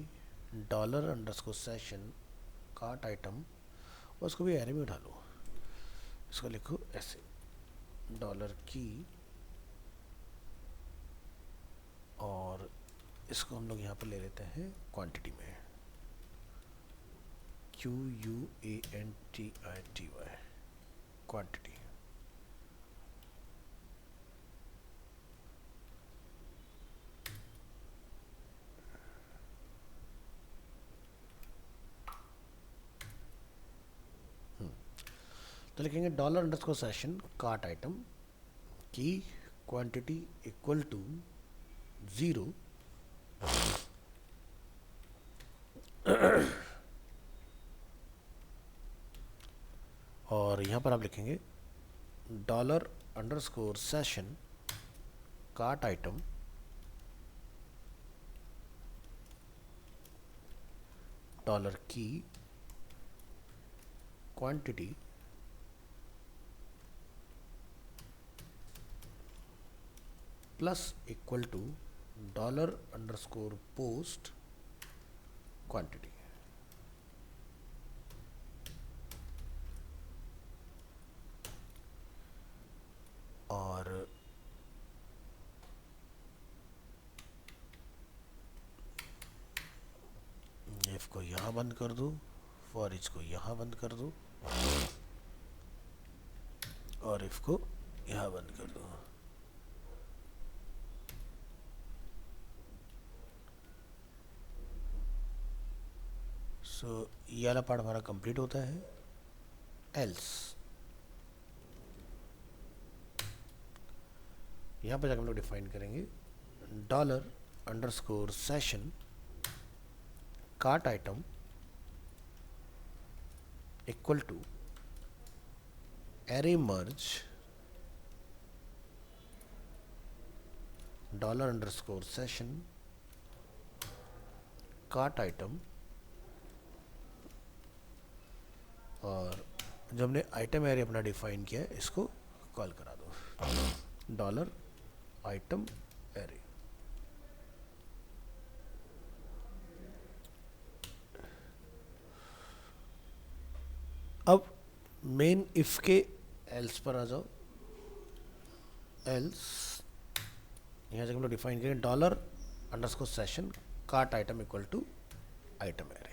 dollar underscore session cart item, और उसको भी एरे में उठा लो, इसको लिखो ऐसे डॉलर की और इसको हम लोग यहाँ पर ले लेते हैं क्वांटिटी में, QUANTITY, क्वांटिटी। तो लिखेंगे $_session cart item key quantity equal to 0, और यहाँ पर आप लिखेंगे $_session cart item key quantity plus equal to $_post quantity. और इफ को यहाँ बंद कर दो, फॉर इच को यहाँ बंद कर दो, और इफ को यहाँ बंद कर दो। सो ये वाला पार्ट हमारा कंप्लीट होता है। एल्स यहाँ पर जाकर हम लोग डिफाइन करेंगे $_session cart item equal to array merge $_session cart item, और जो हमने आइटम एरे अपना डिफाइन किया है इसको कॉल करा दो, $आइटम एरे। अब मेन इफ के एल्स पर आ जाओ। एल्स यहाँ से हम लोग डिफाइन करें $_session cart item equal to item array.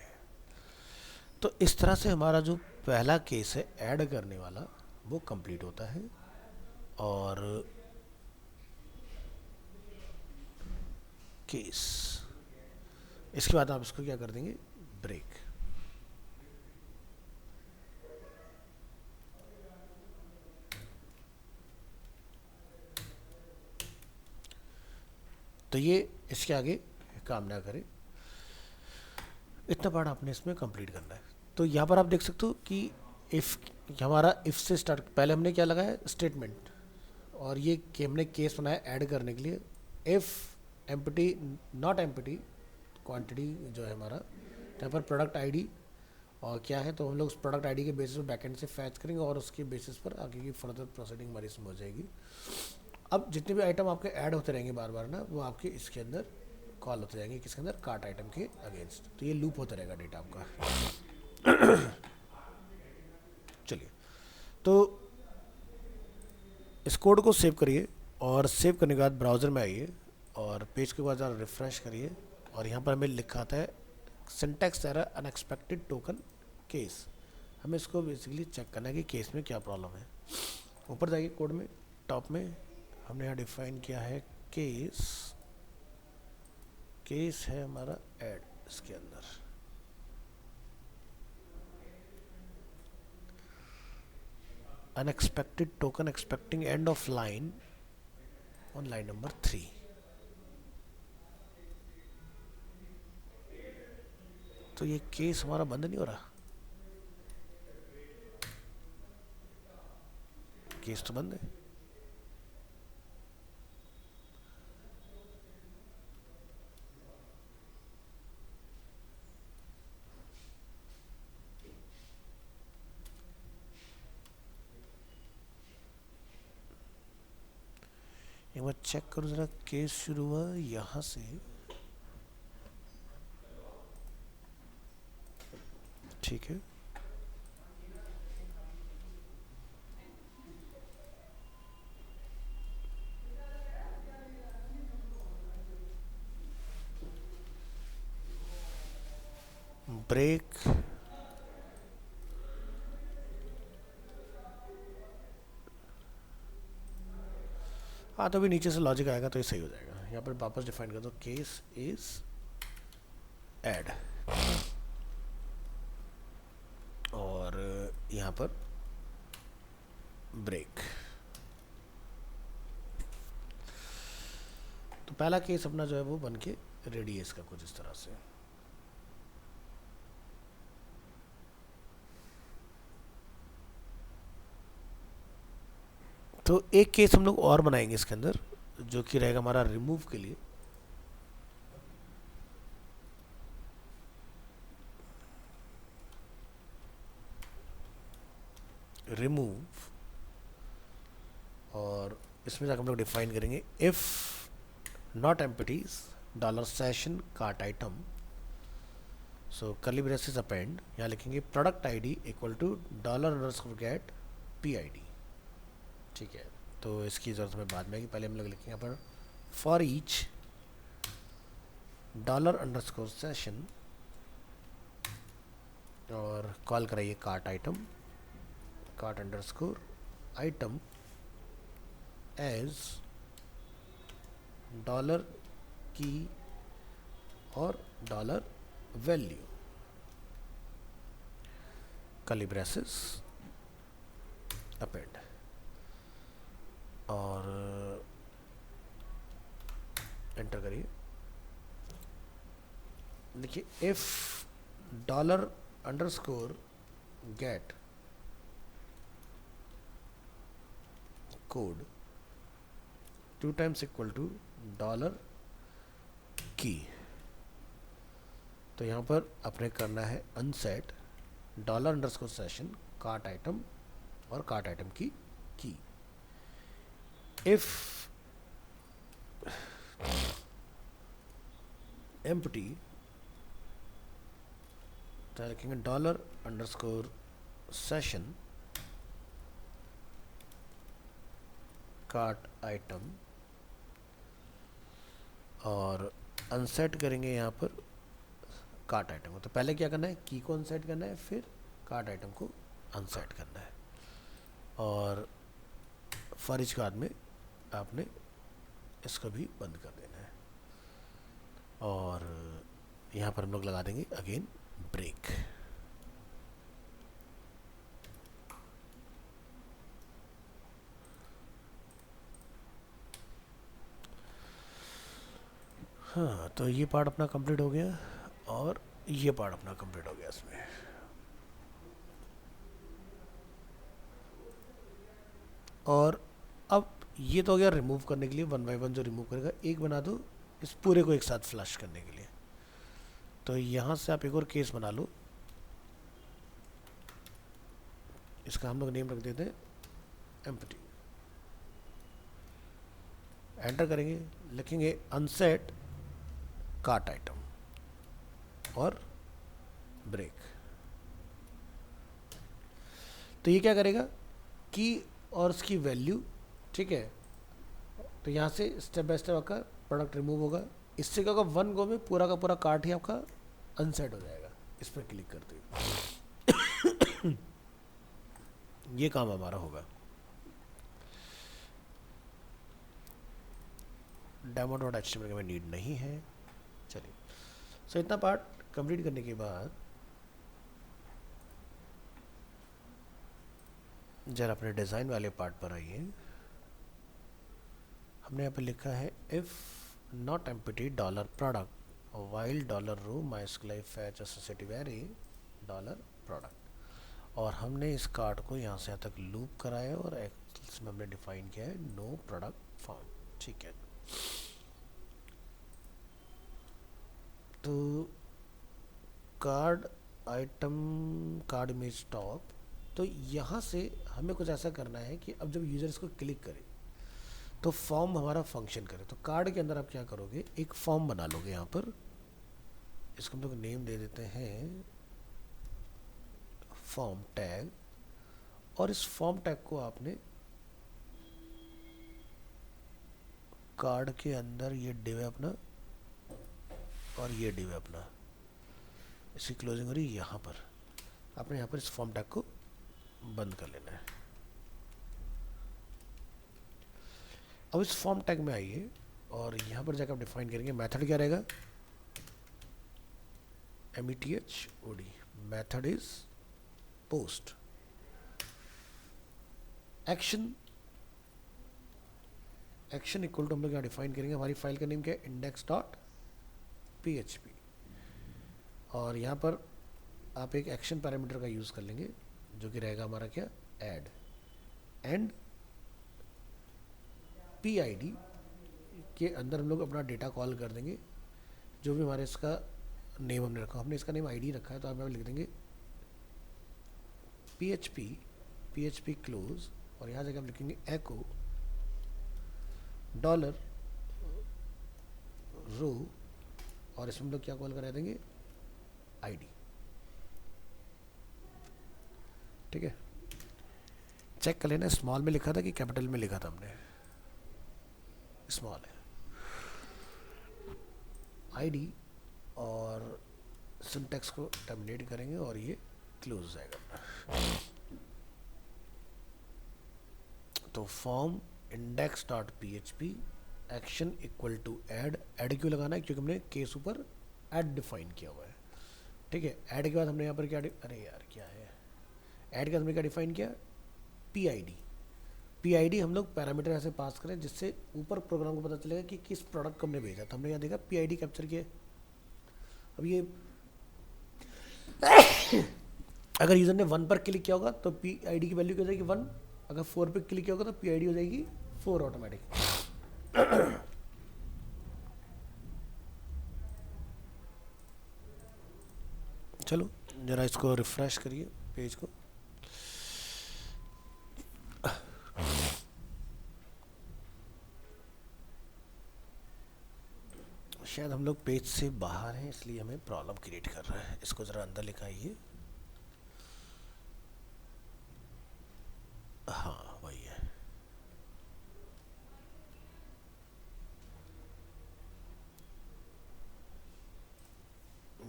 तो इस तरह से हमारा जो पहला केस है ऐड करने वाला वो कंप्लीट होता है। और केस इसके बाद आप इसको क्या कर देंगे, ब्रेक। तो ये इसके आगे काम ना करे, इतना पार्ट आपने इसमें कंप्लीट करना है। तो यहाँ पर आप देख सकते हो कि इफ़ हमारा इफ़ से स्टार्ट, पहले हमने क्या लगाया स्टेटमेंट, और ये कि हमने केस बनाया ऐड करने के लिए। If empty not empty quantity जो है हमारा, यहाँ पर प्रोडक्ट आईडी और क्या है, तो हम लोग उस प्रोडक्ट आईडी के बेसिस पर बैकएंड से फैच करेंगे और उसके बेसिस पर आगे की फर्दर प्रोसीडिंग हमारी इसमें हो जाएगी। अब जितने भी आइटम आपके ऐड होते रहेंगे बार बार ना, वो आपके इसके अंदर कॉल होते जाएंगे, किसके अंदर, कार्ट आइटम के अगेंस्ट। तो ये लूप होता रहेगा डेटा आपका। चलिए, तो इस कोड को सेव करिए, और सेव करने के बाद ब्राउज़र में आइए और पेज के बाद रिफ्रेश करिए, और यहाँ पर हमें लिखा आता है syntax error unexpected token case. हमें इसको बेसिकली चेक करना है कि केस में क्या प्रॉब्लम है। ऊपर जाइए कोड में, टॉप में हमने यहाँ डिफाइन किया है केस। केस है हमारा ऐड, इसके अंदर unexpected token expecting end of line on line number 3। तो ये केस हमारा बंद नहीं हो रहा, केस तो बंद है। एक बार चेक करो जरा, केस शुरू हुआ यहाँ से, ठीक है। ब्रेक, हाँ तो भी नीचे से लॉजिक आएगा तो ये सही हो जाएगा। यहाँ पर वापस डिफाइन कर दो केस इज ऐड, और यहाँ पर ब्रेक। तो पहला केस अपना जो है वो बन के रेडी है इसका कुछ इस तरह से। तो एक केस हम लोग और बनाएंगे इसके अंदर, जो कि रहेगा हमारा रिमूव के लिए। रिमूव, और इसमें जाकर हम लोग डिफाइन करेंगे if not empties dollar session cart item, so curly braces append, यहाँ लिखेंगे product ID equal to dollar underscore get P I D. ठीक है, तो इसकी ज़रूरत हमें बाद में आएगी, पहले हम लोग लिखेंगे यहाँ पर for each dollar underscore session, और कॉल कराइए cart item, cart underscore item as dollar key और dollar value, curly braces append, और एंटर करिए। देखिए if dollar underscore get code 2 times equal to dollar key, तो यहाँ पर अपने करना है unset dollar underscore session cart item और cart item key if empty, तो लिखेंगे dollar underscore session cart item, और अनसेट करेंगे यहाँ पर कार्ट आइटम को। तो पहले क्या करना है, की को अनसेट करना है, फिर कार्ट आइटम को अनसेट करना है, और फॉर ईच के बाद में आपने इसको भी बंद कर देना है, और यहाँ पर हम लोग लगा देंगे अगेन ब्रेक। हाँ, तो ये पार्ट अपना कंप्लीट हो गया, और ये पार्ट अपना कंप्लीट हो गया इसमें। और अब ये तो हो गया रिमूव करने के लिए, वन बाय वन जो रिमूव करेगा। एक बना दो इस पूरे को एक साथ फ्लश करने के लिए, तो यहाँ से आप एक और केस बना लो, इसका हम लोग नेम रख देते हैं एम्प्टी। एंटर करेंगे, लिखेंगे अनसेट कार्ट आइटम और ब्रेक। तो ये क्या करेगा, की और उसकी वैल्यू, ठीक है। तो यहाँ से स्टेप बाय स्टेप आपका प्रोडक्ट रिमूव होगा। इससे क्या होगा, वन गो में पूरा का पूरा कार्ट ही आपका अनसेट हो जाएगा इस पर क्लिक करते हुए। ये काम हमारा होगा। demo.html में नीड नहीं है। चलिए, सो इतना पार्ट कंप्लीट करने के बाद जरा अपने डिज़ाइन वाले पार्ट पर आइए। हमने यहाँ पे लिखा है if not empty dollar product while dollar row mysqli fetch associative array dollar product, और हमने इस कार्ड को यहाँ से यहाँ तक लूप कराया, और एक्सेस में हमने डिफाइन किया है नो प्रोडक्ट फाउंड। ठीक है, तो card item card image top, तो यहाँ से हमें कुछ ऐसा करना है कि अब जब यूज़र इसको क्लिक करे तो फॉर्म हमारा फंक्शन करे। तो कार्ड के अंदर आप क्या करोगे, एक फॉर्म बना लोगे। यहाँ पर इसको हम लोग नेम दे देते हैं फॉर्म टैग, और इस फॉर्म टैग को आपने कार्ड के अंदर ये डिव है अपना, और ये डिव है अपना, इसकी क्लोजिंग हो रही है यहाँ पर। आपने यहाँ पर इस फॉर्म टैग को बंद कर लेना है। अब इस फॉर्म टैग में आइए और यहाँ पर जाकर आप डिफाइन करेंगे मेथड क्या रहेगा, METHOD, method is post action. Action equal to हम लोग यहाँ डिफाइन करेंगे, हमारी फाइल का नेम क्या है, index.php, और यहाँ पर आप एक एक्शन पैरामीटर का यूज़ कर लेंगे जो कि रहेगा हमारा क्या, ऐड, एंड PID के अंदर हम लोग अपना डेटा कॉल कर देंगे, जो भी हमारे इसका नेम हमने रखा, हमने इसका नेम ID रखा है तो आप यहाँ लिख देंगे PHP क्लोज, और यहाँ जगह हम लिखेंगे एको डॉलर रो, और इसमें हम लोग क्या कॉल करा देंगे, ID। ठीक है, चेक कर लेना स्मॉल में लिखा था कि कैपिटल में लिखा था हमने, स्मॉल है। ID और सिंटैक्स को टर्मिनेट करेंगे और ये क्लोज हो जाएगा। तो form index.php action equal to add, add क्यों लगाना है, क्योंकि हमने केस ऊपर ऐड डिफाइन किया हुआ है। ठीक है, ऐड के बाद हमने यहाँ पर क्या, अरे यार क्या है, ऐड के बाद हमने क्या डिफाइन किया, PID हम लोग पैरामीटर ऐसे पास करें जिससे ऊपर प्रोग्राम को पता चलेगा कि किस प्रोडक्ट को हमने भेजा। तो हमने यहाँ देखा PID कैप्चर किया। अब ये अगर यूज़र ने 1 पर क्लिक किया होगा तो PID की वैल्यू क्या हो जाएगी 1, अगर 4 पर क्लिक किया होगा तो PID हो जाएगी 4 ऑटोमेटिक। चलो जरा इसको रिफ्रेश करिए पेज को। शायद हम लोग पेज से बाहर हैं इसलिए हमें प्रॉब्लम क्रिएट कर रहा है। इसको ज़रा अंदर लिखाइए। हाँ वही है।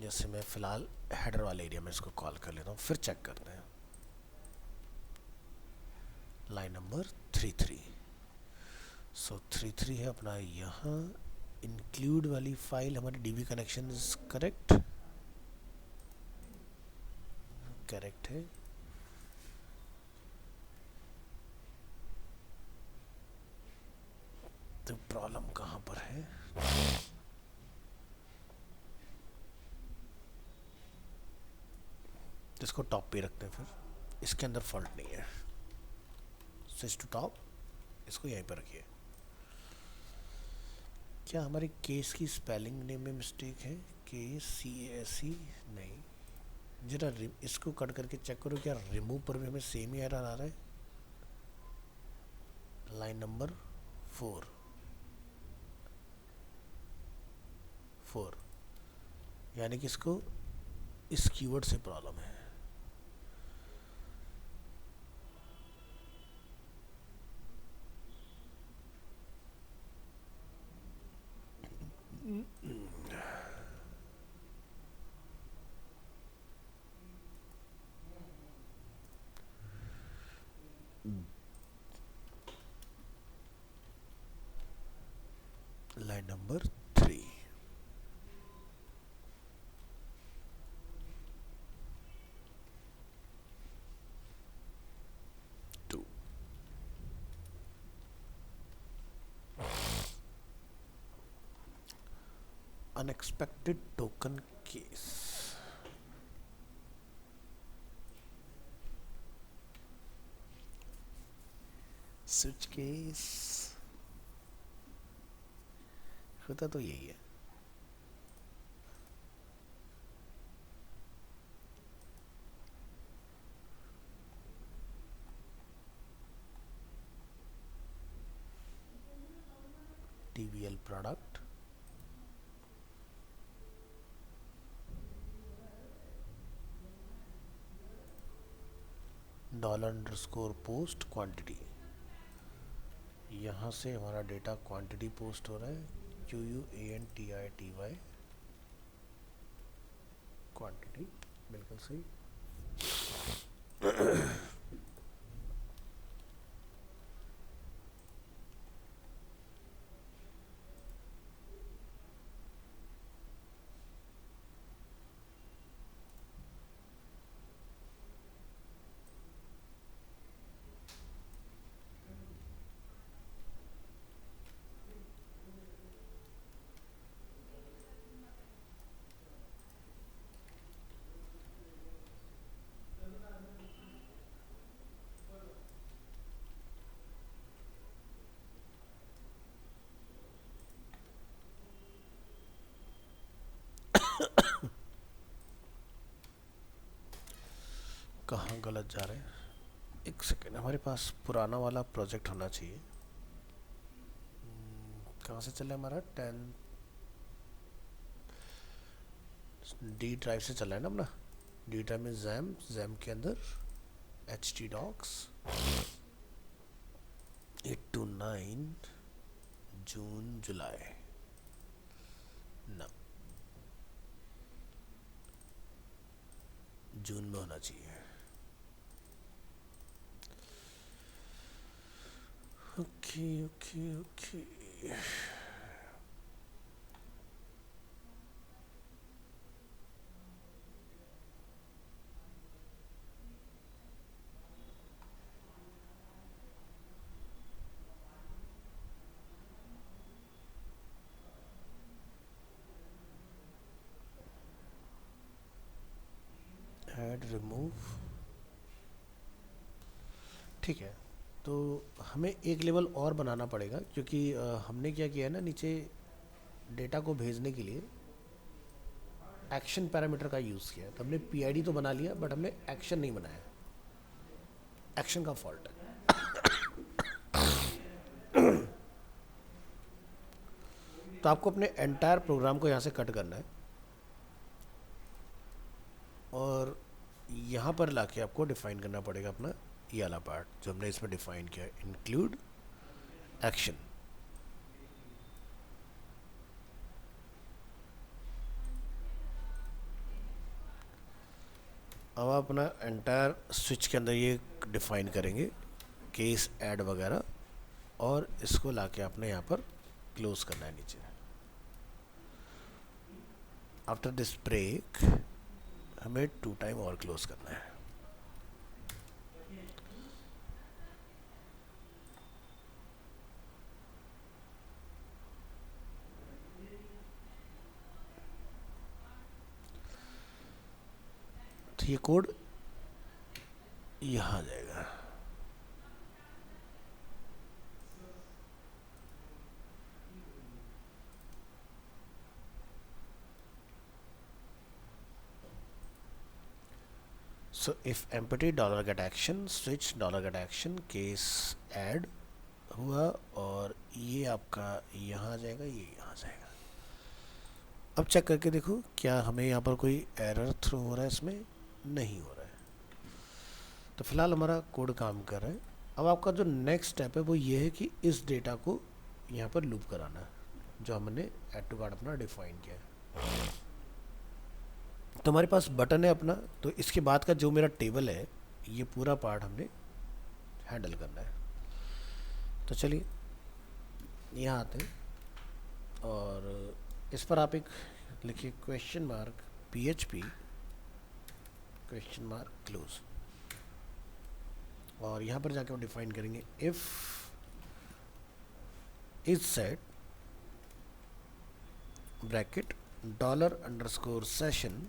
जैसे मैं फ़िलहाल हेडर वाले एरिया में इसको कॉल कर लेता हूँ, फिर चेक करते हैं। लाइन नंबर 33, सो 33 है अपना यहाँ। इंक्लूड वाली फाइल हमारी DB connection is correct, correct है। तो प्रॉब्लम कहाँ पर है, इसको टॉप पे रखते हैं, फिर इसके अंदर फॉल्ट नहीं है। स्विच टू टॉप, इसको यहीं पर रखिए। क्या हमारे केस की स्पेलिंग नेम में मिस्टेक है, KCASE नहीं, जरा इसको कट करके चेक करो क्या रिमूव पर भी हमें सेम ही एरर आ रहा है। लाइन नंबर 4, यानी कि इसको इस कीवर्ड से प्रॉब्लम है। Line number 3, unexpected token case. Switch case होता तो यही है। TVL प्रोडक्ट, $_पोस्ट क्वांटिटी, यहाँ से हमारा डेटा क्वांटिटी पोस्ट हो रहा है, QUANTITY क्वांटिटी, बिल्कुल सही। कहाँ गलत जा रहे हैं? एक सेकेंड, हमारे पास पुराना वाला प्रोजेक्ट होना चाहिए। कहाँ से चला है हमारा? 10 डी ड्राइव से चला है ना अपना। डी ड्राइव में जैम, जैम के अंदर एच टी डॉक्स 8 to 9 जून जुलाई ना, जून में होना चाहिए। Okay okay okay, add remove, ठीक है। तो हमें एक लेवल और बनाना पड़ेगा, क्योंकि हमने क्या किया है ना, नीचे डेटा को भेजने के लिए एक्शन पैरामीटर का यूज़ किया है। तो हमने पीआईडी तो बना लिया, बट हमने एक्शन नहीं बनाया। एक्शन का फॉल्ट है। तो आपको अपने एंटायर प्रोग्राम को यहाँ से कट करना है और यहाँ पर लाके आपको डिफाइन करना पड़ेगा अपना ये वाला पार्ट जो हमने इसमें डिफाइन किया है, इंक्लूड एक्शन। अब आप अपना एंटायर स्विच के अंदर ये डिफाइन करेंगे, केस ऐड वगैरह, और इसको लाके आपने यहाँ पर क्लोज करना है नीचे। आफ्टर दिस ब्रेक हमें 2 टाइम और क्लोज करना है। तो ये कोड यहाँ आ जाएगा। So if empty dollar get action switch dollar get action case add हुआ और ये आपका यहाँ आ जाएगा, ये यहाँ आ जाएगा। अब चेक करके देखो क्या हमें यहाँ पर कोई एरर थ्रो हो रहा है? इसमें नहीं हो रहा है। तो फिलहाल हमारा कोड काम कर रहा है। अब आपका जो नेक्स्ट स्टेप है वो ये है कि इस डेटा को यहाँ पर लूप कराना है जो हमने ऐड टू कार्ट अपना डिफाइन किया है। तो हमारे पास बटन है अपना, तो इसके बाद का जो मेरा टेबल है ये पूरा पार्ट हमने हैंडल करना है। तो चलिए यहाँ आते हैं और इस पर आप एक लिखिए question mark PHP question mark close, और यहाँ पर जाके हम डिफाइन करेंगे if is set bracket dollar underscore session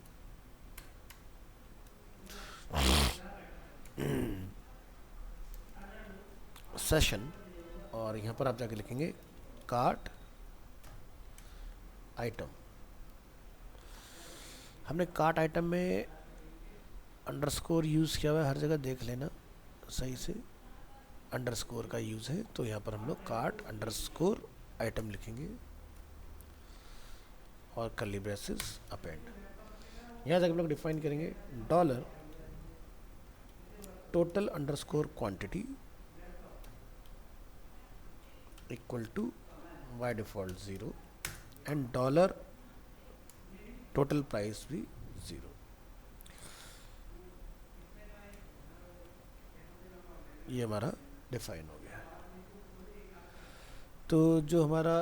session, और यहाँ पर आप जाके लिखेंगे कार्ट आइटम। हमने कार्ट आइटम में अंडरस्कोर यूज़ किया हुआ है, हर जगह देख लेना सही से अंडरस्कोर का यूज़ है। तो यहाँ पर हम लोग कार्ट अंडरस्कोर आइटम लिखेंगे और कर्ली ब्रेसेस अपेंड। यहाँ जाकर हम लोग डिफाइन करेंगे dollar total underscore quantity equal to by default 0 and dollar total price भी 0। ये हमारा डिफाइन हो गया। तो जो हमारा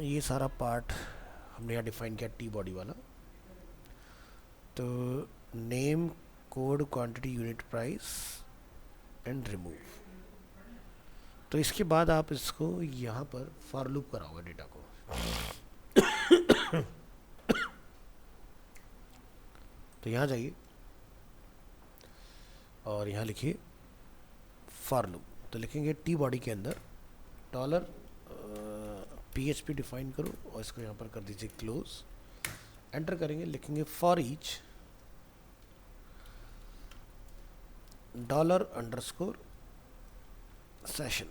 ये सारा पार्ट हमने यहाँ डिफाइन किया टी बॉडी वाला, तो name, code, quantity, unit price and remove. तो इसके बाद आप इसको यहाँ पर फॉर लूप कराओगे डेटा को। तो यहाँ जाइए और यहाँ लिखिए फॉर लूप। तो लिखेंगे टी बॉडी के अंदर डॉलर PHP डिफाइन करो और इसको यहाँ पर कर दीजिए क्लोज। एंटर करेंगे, लिखेंगे for each dollar underscore session.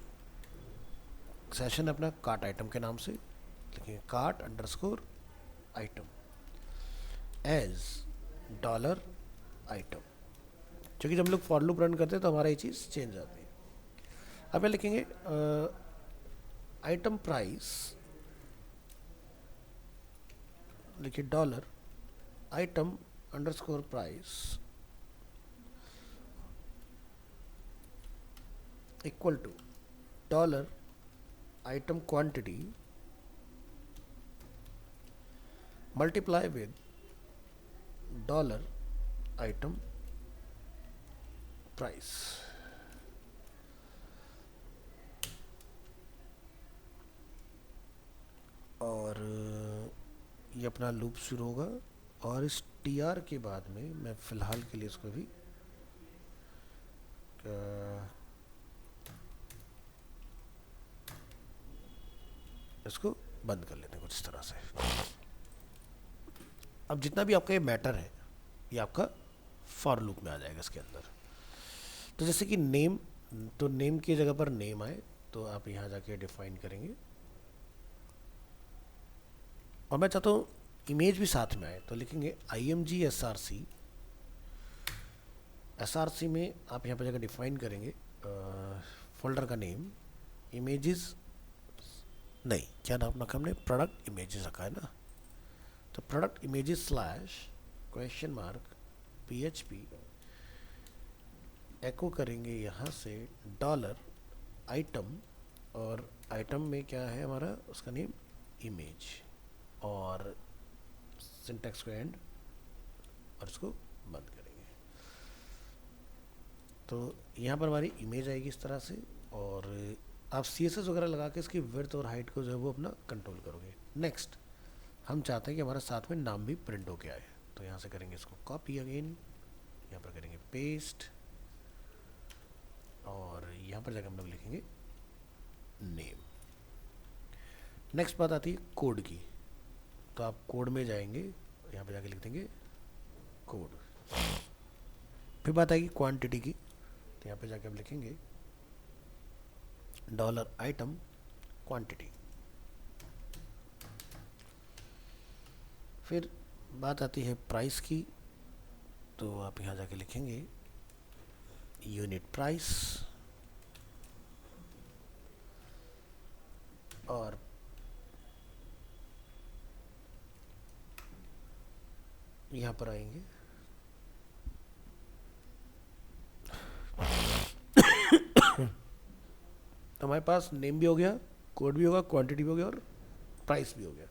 Session अपना कार्ट आइटम के नाम से लिखेंगे cart underscore item as dollar item. क्योंकि जब हम लोग फॉर लूप रन करते हैं तो हमारा ये चीज़ चेंज आती है। अब मैं लिखेंगे आइटम प्राइस, लिखिए dollar item underscore price equal to dollar item quantity multiply with dollar item price. और ये अपना लूप शुरू होगा और इस TR के बाद में मैं फ़िलहाल के लिए इसको भी इसको बंद कर लेते हैं कुछ इस तरह से। अब जितना भी आपका ये मैटर है ये आपका फॉर लूप में आ जाएगा इसके अंदर। तो जैसे कि नेम, तो नेम की जगह पर नेम आए तो आप यहाँ जाके डिफाइन करेंगे। और मैं चाहता हूँ इमेज भी साथ में आए तो लिखेंगे img src। src में आप यहाँ पर जाकर डिफाइन करेंगे फोल्डर का नेम इमेजेस, नहीं क्या नाम रखा हमने, प्रोडक्ट इमेजेस रखा है ना। तो product images slash question mark PHP एको करेंगे यहाँ से डॉलर आइटम, और आइटम में क्या है हमारा उसका नेम इमेज, और सिंटैक्स को एंड और इसको बंद करेंगे। तो यहाँ पर हमारी इमेज आएगी इस तरह से। और आप CSS वगैरह लगा के इसकी विड्थ और हाइट को जो है वो अपना कंट्रोल करोगे। नेक्स्ट हम चाहते हैं कि हमारा साथ में नाम भी प्रिंट होके आए, तो यहाँ से करेंगे इसको कॉपी अगेन, यहाँ पर करेंगे पेस्ट और यहाँ पर जाकर हम लोग लिखेंगे नेम। नेक्स्ट बात आती है कोड की, तो आप कोड में जाएंगे, यहाँ पे जाके लिख देंगे कोड। फिर बात आएगी क्वांटिटी की, तो यहाँ पे जाके आप लिखेंगे डॉलर आइटम क्वांटिटी। फिर बात आती है प्राइस की, तो आप यहाँ जाके लिखेंगे यूनिट प्राइस, और यहाँ पर आएंगे तो हमारे पास नेम भी हो गया, कोड भी होगा, क्वांटिटी भी हो गया और प्राइस भी हो गया।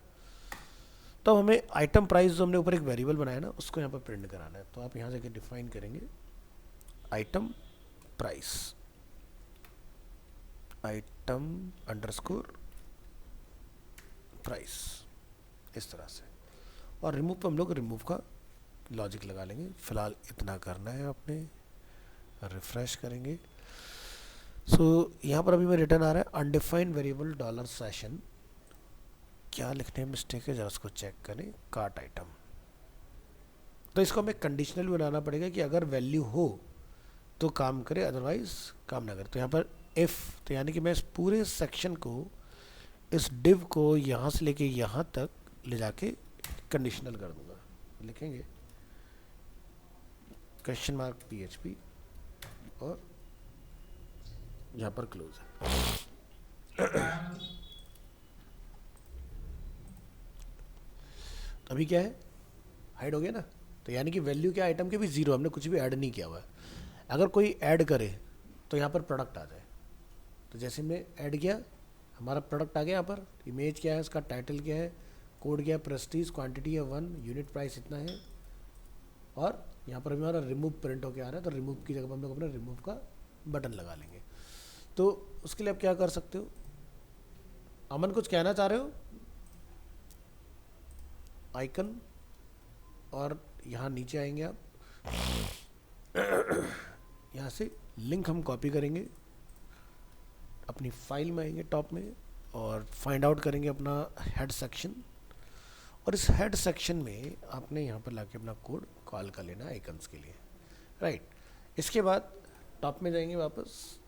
तो हमें आइटम प्राइस जो हमने ऊपर एक वेरिएबल बनाया ना उसको यहाँ पर प्रिंट कराना है। तो आप यहाँ जाके डिफाइन करेंगे item price, item underscore price, इस तरह से। और रिमूव पे हम लोग रिमूव का लॉजिक लगा लेंगे। फिलहाल इतना करना है आपने, रिफ्रेश करेंगे। सो यहाँ पर अभी मैं रिटर्न आ रहा है अनडिफाइंड वेरिएबल डॉलर सेशन, क्या लिखने में मिस्टेक है जरा उसको चेक करें, कार्ट आइटम। तो इसको हमें कंडीशनल बनाना पड़ेगा कि अगर वैल्यू हो तो काम करे, अदरवाइज काम ना करे। तो यहाँ पर इफ़, तो यानी कि मैं इस पूरे सेक्शन को, इस डिव को यहाँ से लेके यहाँ तक ले जाके कंडीशनल कर दूंगा। लिखेंगे क्वेश्चन मार्क PHP और यहाँ पर क्लोज है। अभी क्या है, हाइड हो गया ना। तो यानी कि वैल्यू क्या आइटम के भी ज़ीरो, हमने कुछ भी ऐड नहीं किया हुआ है। अगर कोई ऐड करे तो यहाँ पर प्रोडक्ट आ जाए, तो जैसे मैं ऐड किया हमारा प्रोडक्ट आ गया। यहाँ पर इमेज क्या है, इसका टाइटल क्या है, कोड क्या है, प्रेस्टीज, क्वांटिटी है 1, यूनिट प्राइस इतना है, और यहाँ पर हमारा रिमूव प्रिंट होकर आ रहा है, तो रिमूव की जगह पर हम लोग अपना रिमूव का बटन लगा लेंगे। तो उसके लिए आप क्या कर सकते हो, अमन कुछ कहना चाह रहे हो? आइकन, और यहाँ नीचे आएंगे आप, यहाँ से लिंक हम कॉपी करेंगे, अपनी फाइल में आएंगे टॉप में, और फाइंड आउट करेंगे अपना हेड सेक्शन, और इस हेड सेक्शन में आपने यहाँ पर लाके अपना कोड कॉल कर लेना आइकन्स के लिए, राइट। इसके बाद टॉप में जाएंगे वापस,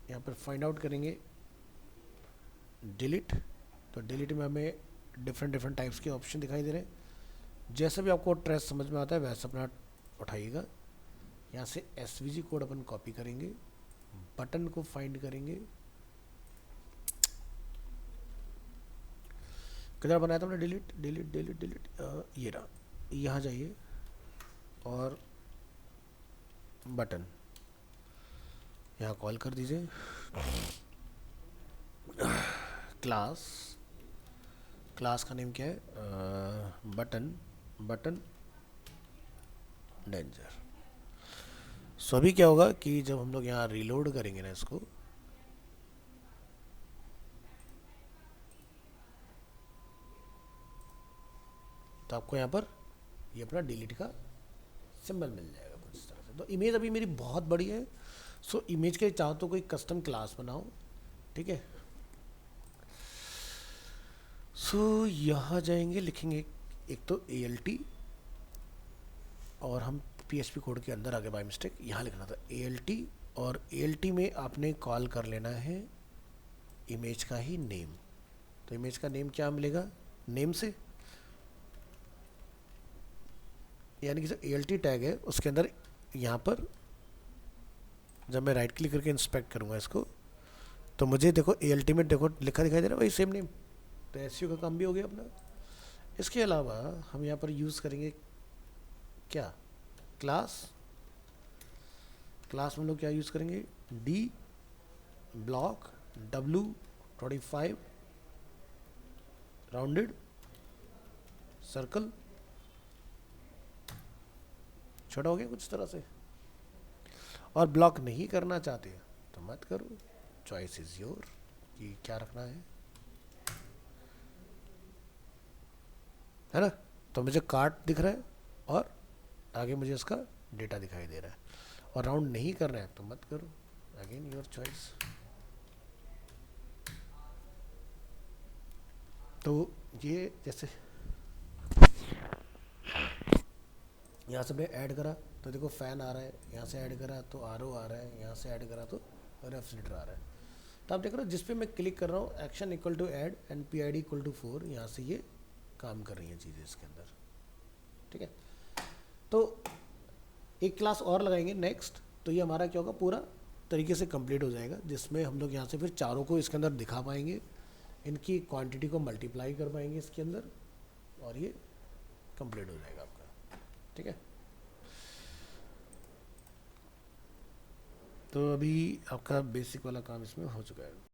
यहाँ पर फाइंड आउट करेंगे डिलीट, तो डिलीट में हमें डिफरेंट टाइप्स के ऑप्शन दिखाई दे रहे हैं। जैसा भी आपको ट्रेस समझ में आता है वैसा अपना उठाइएगा। यहाँ से एसवीजी कोड अपन कॉपी करेंगे, बटन को फाइंड करेंगे, किधर बनाया था हमने, डिलीट डिलीट डिलीट डिलीट, ये रहा, यहाँ जाइए और बटन यहाँ कॉल कर दीजिए, क्लास, क्लास का नेम क्या है, बटन, बटन डेंजर। सो अभी क्या होगा कि जब हम लोग यहाँ रीलोड करेंगे ना इसको, तो आपको यहाँ पर ये अपना डिलीट का सिंबल मिल जाएगा कुछ इस तरह से। तो इमेज अभी मेरी बहुत बड़ी है, सो इमेज के चाहो तो कोई कस्टम क्लास बनाओ, ठीक है। सो यहाँ जाएंगे, लिखेंगे एक तो ALT, और हम PHP कोड के अंदर आगे बाय मिस्टेक यहाँ लिखना था ALT, और ALT में आपने कॉल कर लेना है इमेज का ही नेम। तो इमेज का नेम क्या मिलेगा, नेम से, यानी कि जो ALT टैग है उसके अंदर यहाँ पर जब मैं राइट क्लिक करके इंस्पेक्ट करूँगा इसको, तो मुझे देखो ALT में देखो लिखा दिखाई दे रहा है भाई सेम नेम, तो SEO का काम भी हो गया अपना। इसके अलावा हम यहाँ पर यूज़ करेंगे क्या, क्लास, क्लास में हम लोग क्या यूज़ करेंगे, D block W25 rounded circle, छोटा हो गया कुछ तरह से। और ब्लॉक नहीं करना चाहते तो मत करो, चॉइस इज योर कि क्या रखना है ना। तो मुझे कार्ट दिख रहा है और आगे मुझे इसका डेटा दिखाई दे रहा है, और राउंड नहीं कर रहे हैं तो मत करो, अगेन योर चॉइस। तो ये जैसे यहाँ से मैं ऐड करा तो देखो फैन आ रहा है, यहाँ से ऐड करा तो RO आ रहा है, यहाँ से ऐड करा तो रेफ्रिजरेटर आ रहा है। तो आप देख रहे हो जिस पे मैं क्लिक कर रहा हूँ action equal to add and PID equal to 4, यहाँ से ये काम कर रही हैं चीज़ें इसके अंदर, ठीक है। तो एक क्लास और लगाएंगे नेक्स्ट, तो ये हमारा क्या होगा, पूरा तरीके से कंप्लीट हो जाएगा, जिसमें हम लोग यहाँ से फिर चारों को इसके अंदर दिखा पाएंगे, इनकी क्वांटिटी को मल्टीप्लाई कर पाएंगे इसके अंदर, और ये कंप्लीट हो जाएगा आपका, ठीक है। तो अभी आपका बेसिक वाला काम इसमें हो चुका है।